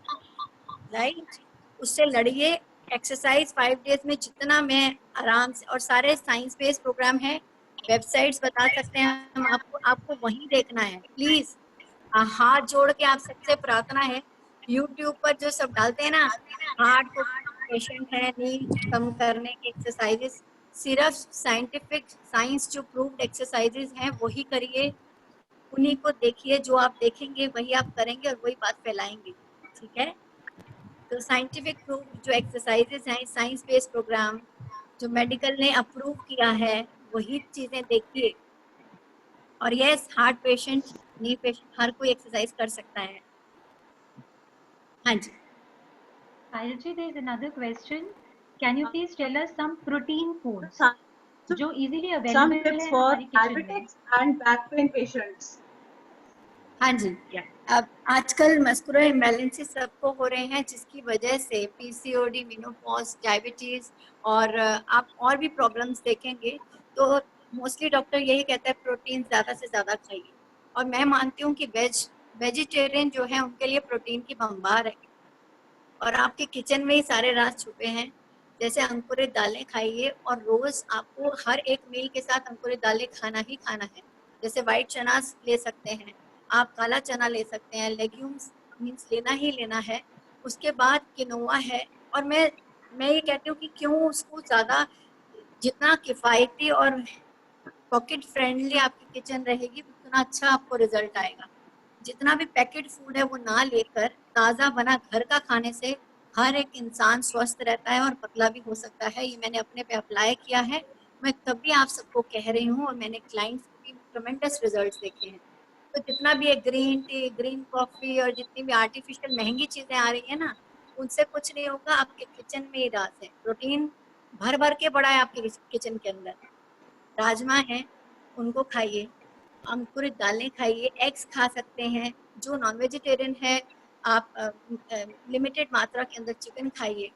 राइट। उससे लड़िए। एक्सरसाइज 5 डेज में जितना मैं आराम से, और सारे साइंस बेस्ड प्रोग्राम है, वेबसाइट्स बता सकते हैं हम आपको, आपको वहीं देखना है प्लीज। हाथ जोड़ के आप सबसे प्रार्थना है, यूट्यूब पर जो सब डालते हैं ना, हार्ट को पेशेंट है नींद कम करने के एक्सरसाइजेस, सिर्फ साइंटिफिक साइंस जो प्रूव्ड एक्सरसाइजेस हैं वही करिए, उन्हीं को देखिए। जो आप देखेंगे वही आप करेंगे और वही बात फैलाएंगे, ठीक है। तो साइंटिफिक प्रूव्ड जो एक्सरसाइजेस हैं, साइंस बेस्ड प्रोग्राम जो मेडिकल ने अप्रूव किया है, वही चीजें देखिए। और यस, हार्ट पेशेंट, नी पेशेंट, हर कोई एक्सरसाइज कर सकता है। हाँ जी। Ayushi, there is another question. Can you please tell us some protein foods जो easily some available tips है for हमारी kitchen में? diabetics and back pain patients. हाँ जी। अब आजकल मस्कुलर इम्बैलेंसेस सबको हो रहे हैं, जिसकी वजह से पीसीओडी, मेनोपॉज, डायबिटीज और आप और भी प्रॉब्लम्स देखेंगे। तो मोस्टली डॉक्टर यही कहता है प्रोटीन ज़्यादा से ज़्यादा खाइए। और मैं मानती हूँ कि वेजिटेरियन जो है उनके लिए प्रोटीन की भंडार है, और आपके किचन में ही सारे राज छुपे हैं। जैसे अंकुरित दालें खाइए, और रोज आपको हर एक मील के साथ अंकुरित दालें खाना ही खाना है। जैसे वाइट चना ले सकते हैं आप, काला चना ले सकते हैं, लेग्यूम्स मीन्स लेना ही लेना है। उसके बाद किनोआ है। और मैं ये कहती हूँ कि क्यों उसको ज़्यादा, जितना किफ़ायती और पॉकेट फ्रेंडली आपकी किचन रहेगी उतना अच्छा आपको रिजल्ट आएगा। जितना भी पैकेट फूड है वो ना लेकर ताज़ा बना घर का खाने से हर एक इंसान स्वस्थ रहता है और पतला भी हो सकता है। ये मैंने अपने पे अप्लाई किया है, मैं तभी आप सबको कह रही हूँ, और मैंने क्लाइंट्स को भी ट्रमेंडस रिजल्ट्स देखे हैं। तो जितना भी एक ग्रीन टी, ग्रीन कॉफी और जितनी भी आर्टिफिशियल महंगी चीजें आ रही है ना, उनसे कुछ नहीं होगा। आपके किचन में ही राज है, प्रोटीन भर भर के बड़ा है आपके किचन के अंदर। राजमा है, उनको खाइए, अंकुरित दालें खाइए, एग्स खा सकते हैं। जो नॉन वेजिटेरियन है आप लिमिटेड मात्रा के अंदर चिकन खाइए।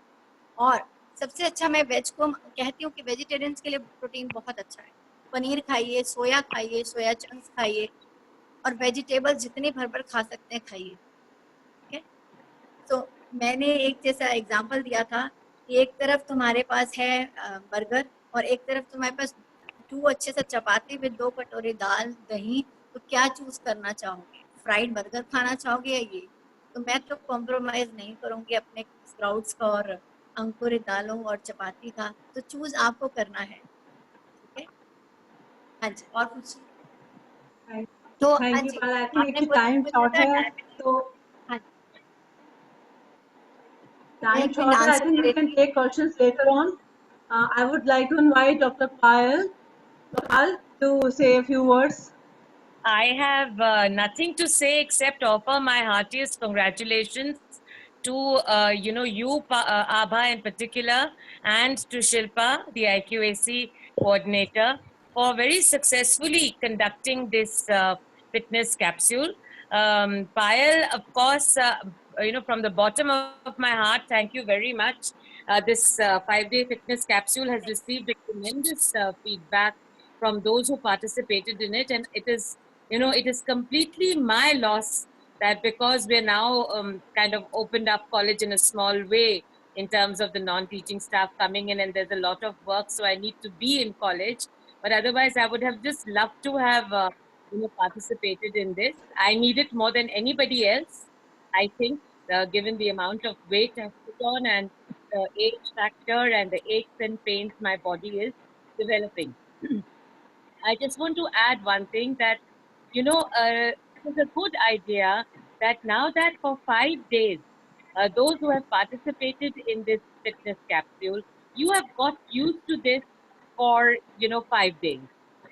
और सबसे अच्छा मैं वेज को कहती हूँ कि वेजिटेरियंस के लिए प्रोटीन बहुत अच्छा है। पनीर खाइए, सोया चंक्स खाइए, और वेजिटेबल जितनी भर भर खा सकते हैं खाइए, ठीक है। तो मैंने एक जैसा एग्जांपल दिया था कि एक तरफ तुम्हारे पास है बर्गर, और एक तरफ तुम्हारे पास 2 अच्छे से चपाती विद 2 कटोरे दाल दही, तो क्या चूज करना चाहोगे? फ्राइड बर्गर खाना चाहोगे या ये? तो मैं तो कॉम्प्रोमाइज नहीं करूंगी अपने स्प्राउट्स का और अंकुरित दालों और चपाती का, तो चूज आपको करना है, ठीक है। हाँ जी, और कुछ? तो Thank you, Pal. I think actually time short है, तो time short है. I think we can take questions later on. I would like to invite Dr. Pal to say a few words. I have nothing to say except offer my heartiest congratulations to Abha in particular, and to Shilpa, the IQAC coordinator, for very successfully conducting this fitness capsule. Payal, of course, from the bottom of my heart, thank you very much. This 5-day fitness capsule has received a tremendous feedback from those who participated in it, and it is completely my loss that because we're now kind of opened up college in a small way in terms of the non-teaching staff coming in, and there's a lot of work, so I need to be in college. But otherwise, I would have just loved to have participated in this. I need it more than anybody else, I think, given the amount of weight I've put on and the age factor and the aches and pains my body is developing. I just want to add one thing that, it is a good idea that now that for 5 days, those who have participated in this fitness capsule, you have got used to this for, 5 days.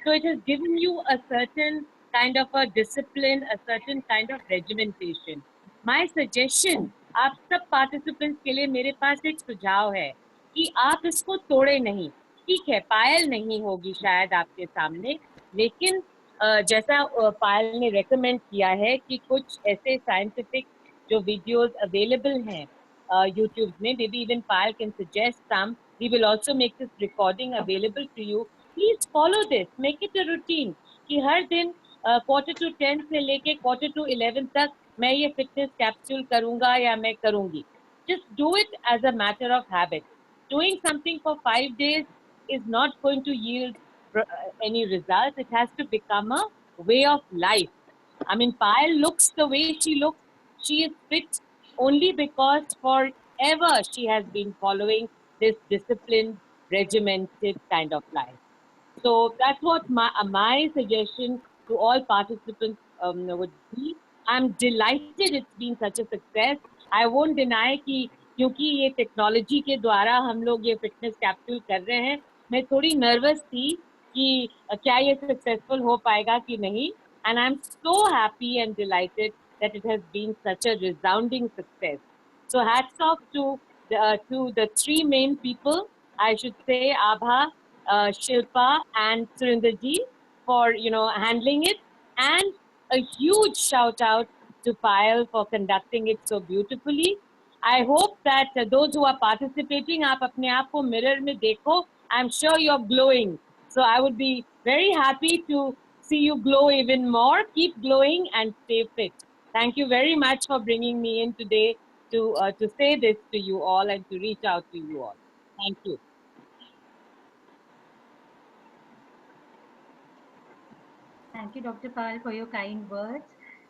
So it has given you a certain kind of a discipline, a certain kind of regimentation. My suggestion, आप सब participants के लिए मेरे पास एक सुझाव है कि आप इसको तोड़े नहीं. ठीक है, पायल नहीं होगी शायद आपके सामने, लेकिन जैसा पायल ने रेकमेंड किया है कि कुछ ऐसे साइंटिफिक जो वीडियोस अवेलेबल हैं यूट्यूब में, maybe even Payal can suggest some. We will also make this recording available to you. Please follow this, make it a routine कि हर दिन 9:45 से लेके 11:45 तक मैं ये फिटनेस कैप्सूल करूंगा या मैं करूंगी. Just do it as a matter of habit. Doing something for 5 days is not going to yield any results. It has to become a way of life. I mean, Payal looks the way she looks. She is fit only because forever she has been following this disciplined, regimented kind of life. So that's what my suggestion to all participants would be. I'm delighted it's been such a success. I won't deny कि क्योंकि ये technology के द्वारा हम लोग ये fitness capsule कर रहे हैं, मैं थोड़ी नर्वस थी कि क्या ये सक्सेसफुल हो पाएगा कि नहीं. And I'm so happy and delighted that it has been such a resounding success. So hats off to the three main people, I should say, Abha, Shilpa and Surinderji, for handling it, and a huge shout out to Payal for conducting it so beautifully. I hope that those who are participating, आप अपने आप को mirror में देखो. I'm sure you're glowing. So I would be very happy to see you glow even more. Keep glowing and stay fit. Thank you very much for bringing me in today to say this to you all and to reach out to you all. Thank you. Thank you, Dr. Pal, for your kind words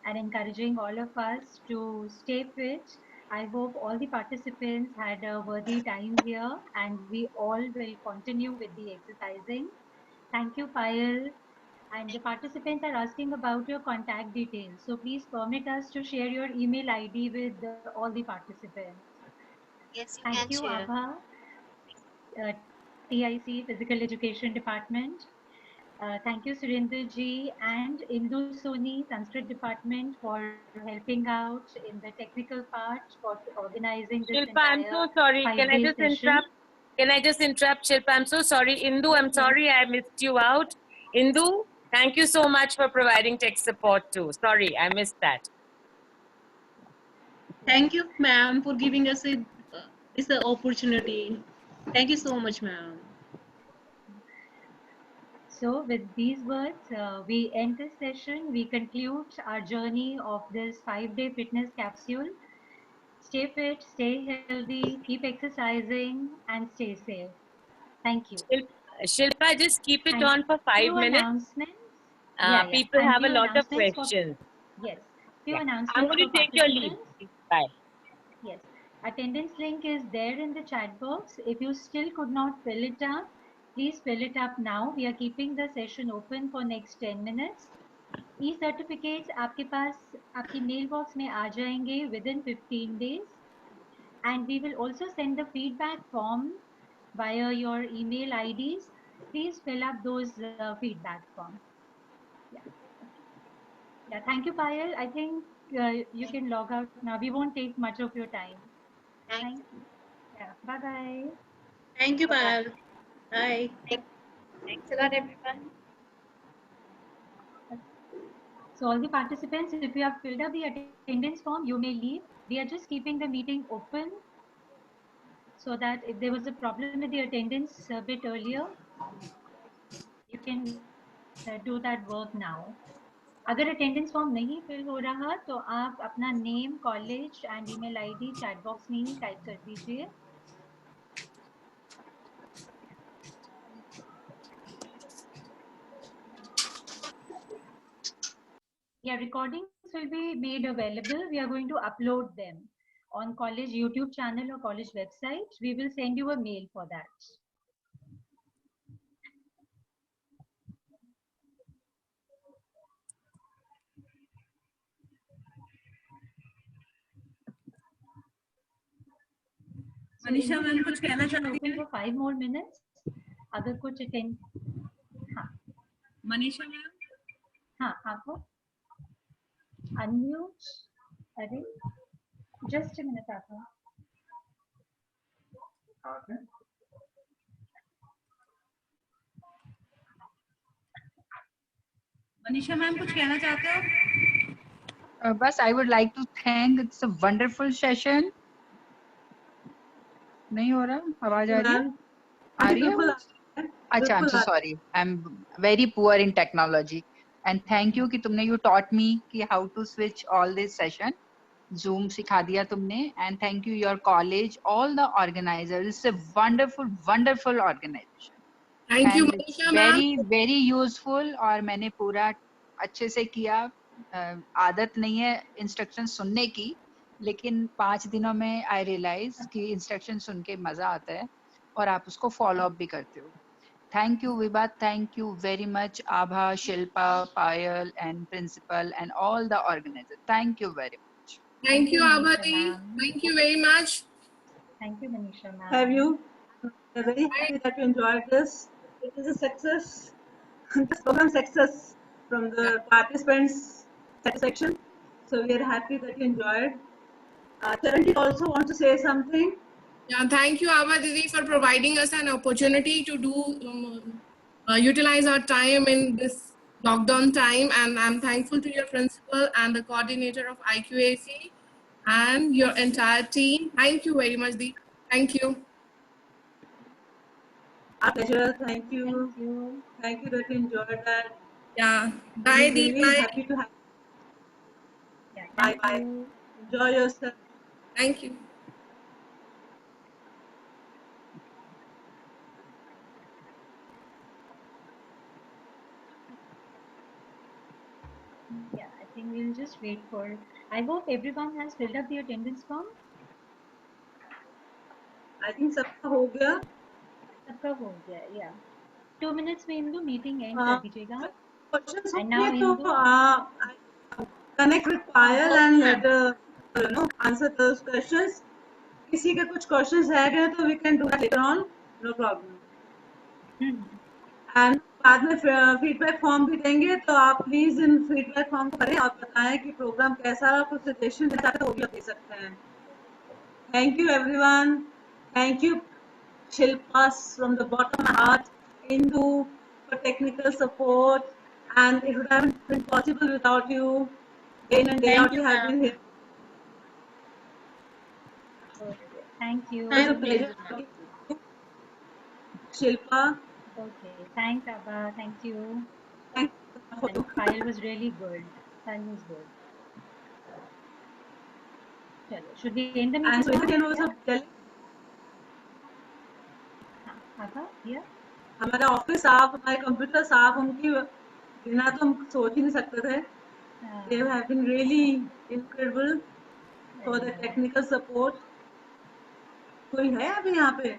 and encouraging all of us to stay fit. I hope all the participants had a worthy time here, and we all will continue with the exercising. Thank you, Payal. And the participants are asking about your contact details. So please permit us to share your email ID with all the participants. Yes, you Thank can you, share. Abha, TIC Physical Education Department. Thank you, Surinder ji and Indu Soni, Sanskrit Department, for helping out in the technical part for organizing this Shilpa, I'm so entire sorry. Can I 5-day just session. interrupt? Can I just interrupt, Shilpa? I'm so sorry. Indu, I'm sorry I missed you out. Indu, thank you so much for providing tech support too. Sorry, I missed that. Thank you, ma'am, for giving us this opportunity. Thank you so much, ma'am. So with these words, we end this session. We conclude our journey of this 5-day fitness capsule. Stay fit, stay healthy, keep exercising, and stay safe. Thank you. Shilpa, just keep it And on for 5 few minutes. announcements. People And have a few lot of announcements questions. Yes, few Yeah. announcements I'm going to for take your leave. participants. Bye. Yes, attendance link is there in the chat box. If you still could not fill it up, please fill it up now. We are keeping the session open for next 10 minutes. E certificates आपके पास आपकी mail box में आ जाएंगे within 15 days, and we will also send the feedback form via your email IDs. Please fill up those feedback form. Yeah, thank you, Payal. I think you can log out now. We won't take much of your time. Thank you. Yeah, bye-bye. Thank you, Payal. Bye. Thanks a lot, everyone. So all the participants, if you have filled up the attendance form, you may leave. We are just keeping the meeting open so that if there was a problem with the attendance a bit earlier, you can do that work now. अगर attendance form नहीं fill हो रहा तो आप अपना name, college and email ID chat box में ही type कर दीजिए. Yeah, recordings will be made available. We are going to upload them on college YouTube channel or college website. We will send you a mail for that. Manisha ma'am कुछ कहना चाहती हैं? For 5 more minutes. अगर कुछ attend, हाँ Manisha ma'am, हाँ आपको unmute. अरे जस्ट अ मिनट आपको. मनीषा मैम कुछ कहना चाहते हो? बस I would like to thank. It's a wonderful session. नहीं हो रहा, आवाज आ रही है? आ रही है? अच्छा, I'm so sorry. I'm very poor in technology. And thank you कि तुमने you taught me कि how to switch all this session. Zoom सिखा दिया तुमने. And thank you your college, all the organizers. It's a wonderful organization. Thank you, And Manisha it's ma'am. very useful. और मैंने पूरा अच्छे से किया. आदत नहीं है इंस्ट्रक्शन सुनने की, लेकिन 5 दिनों में आई रियलाइज कि इंस्ट्रक्शन सुन के मजा आता है और आप उसको फॉलो अप भी करते हो. Thank you Vibha, thank you very much Abha, Shilpa, Payal and principal and all the organiser. Thank you very much. Thank you, Abhati. Thank you very much. Thank you, Manisha ma'am. Have you? We're very happy that you enjoyed this. It is a success. This program success from the participants' satisfaction. So we are happy that you enjoyed. Charanjit also wants to say something. Yeah, thank you, Abha Didi, for providing us an opportunity to utilize our time in this lockdown time. And I'm thankful to your principal and the coordinator of IQAC and your entire team. Thank you very much, Didi. Thank you. Our pleasure. Thank you. Thank you that you enjoyed that. Yeah. Bye, We're Didi. really Bye. happy to have you. Bye bye. Enjoy yourself. Thank you. Yeah, I think we'll just wait for. I hope everyone has filled up the attendance form. I think सबका हो गया. सबका हो गया, yeah. 2 minutes में इनको meeting end हाँ. कर दीजिएगा. Questions And now होंगे तो इनको connect with Payal and let answer those questions. किसी के कुछ questions रह गए तो we can do that later on. No problem. And बाद में feedback form भी देंगे तो आप please इन feedback form को भरें. आप बताएं कि program कैसा रहा, कुछ suggestion देना चाहते हो भी आप दे सकते हैं. Thank you everyone. Thank you Shilpa from the bottom of my heart. Indu for technical support, and it would have been possible without you. Day in and day out you have been here. Okay, thank you. It was a pleasure talking to you. Shilpa. Okay, thanks Abha, thank you. Thank you. And file was really good. File was good. Chalo, should we end the meeting? And so you now? can also tell. Abha, here. हमारा office साफ, हमारे computer साफ, उनकी बिना तो हम सोच ही नहीं सकते थे. They have been really incredible for the technical support. कोई है अभी यहाँ पे?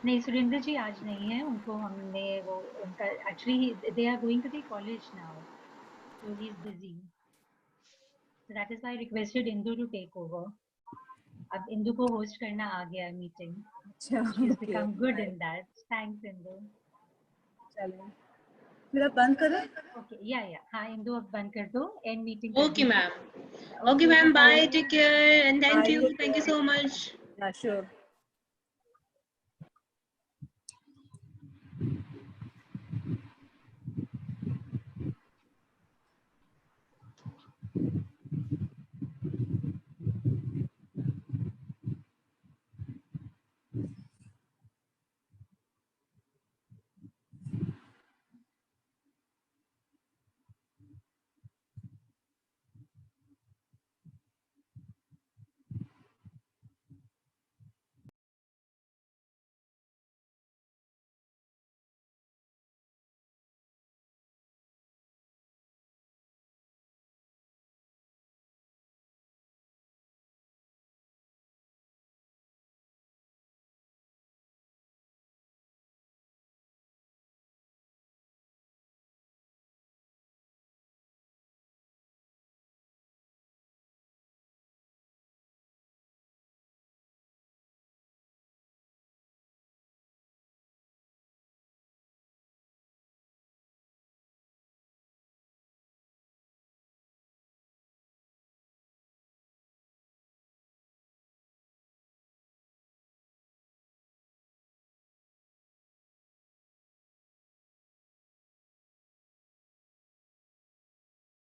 नहीं, सुरेंद्र जी आज नहीं है. उनको हमने वो उनका actually they are going to the college now. so he's busy. So that is why I requested Indu to take over. अब इंदु को होस्ट करना आ गया है meeting. She's become good in that. Thanks Indu. चलो फिर आप बंद करें. Okay, yeah. हाँ इंदु अब बंद कर दो. End meeting. Okay, ma'am. Okay, ma'am. Bye. Take care and thank you so much. Yeah, sure.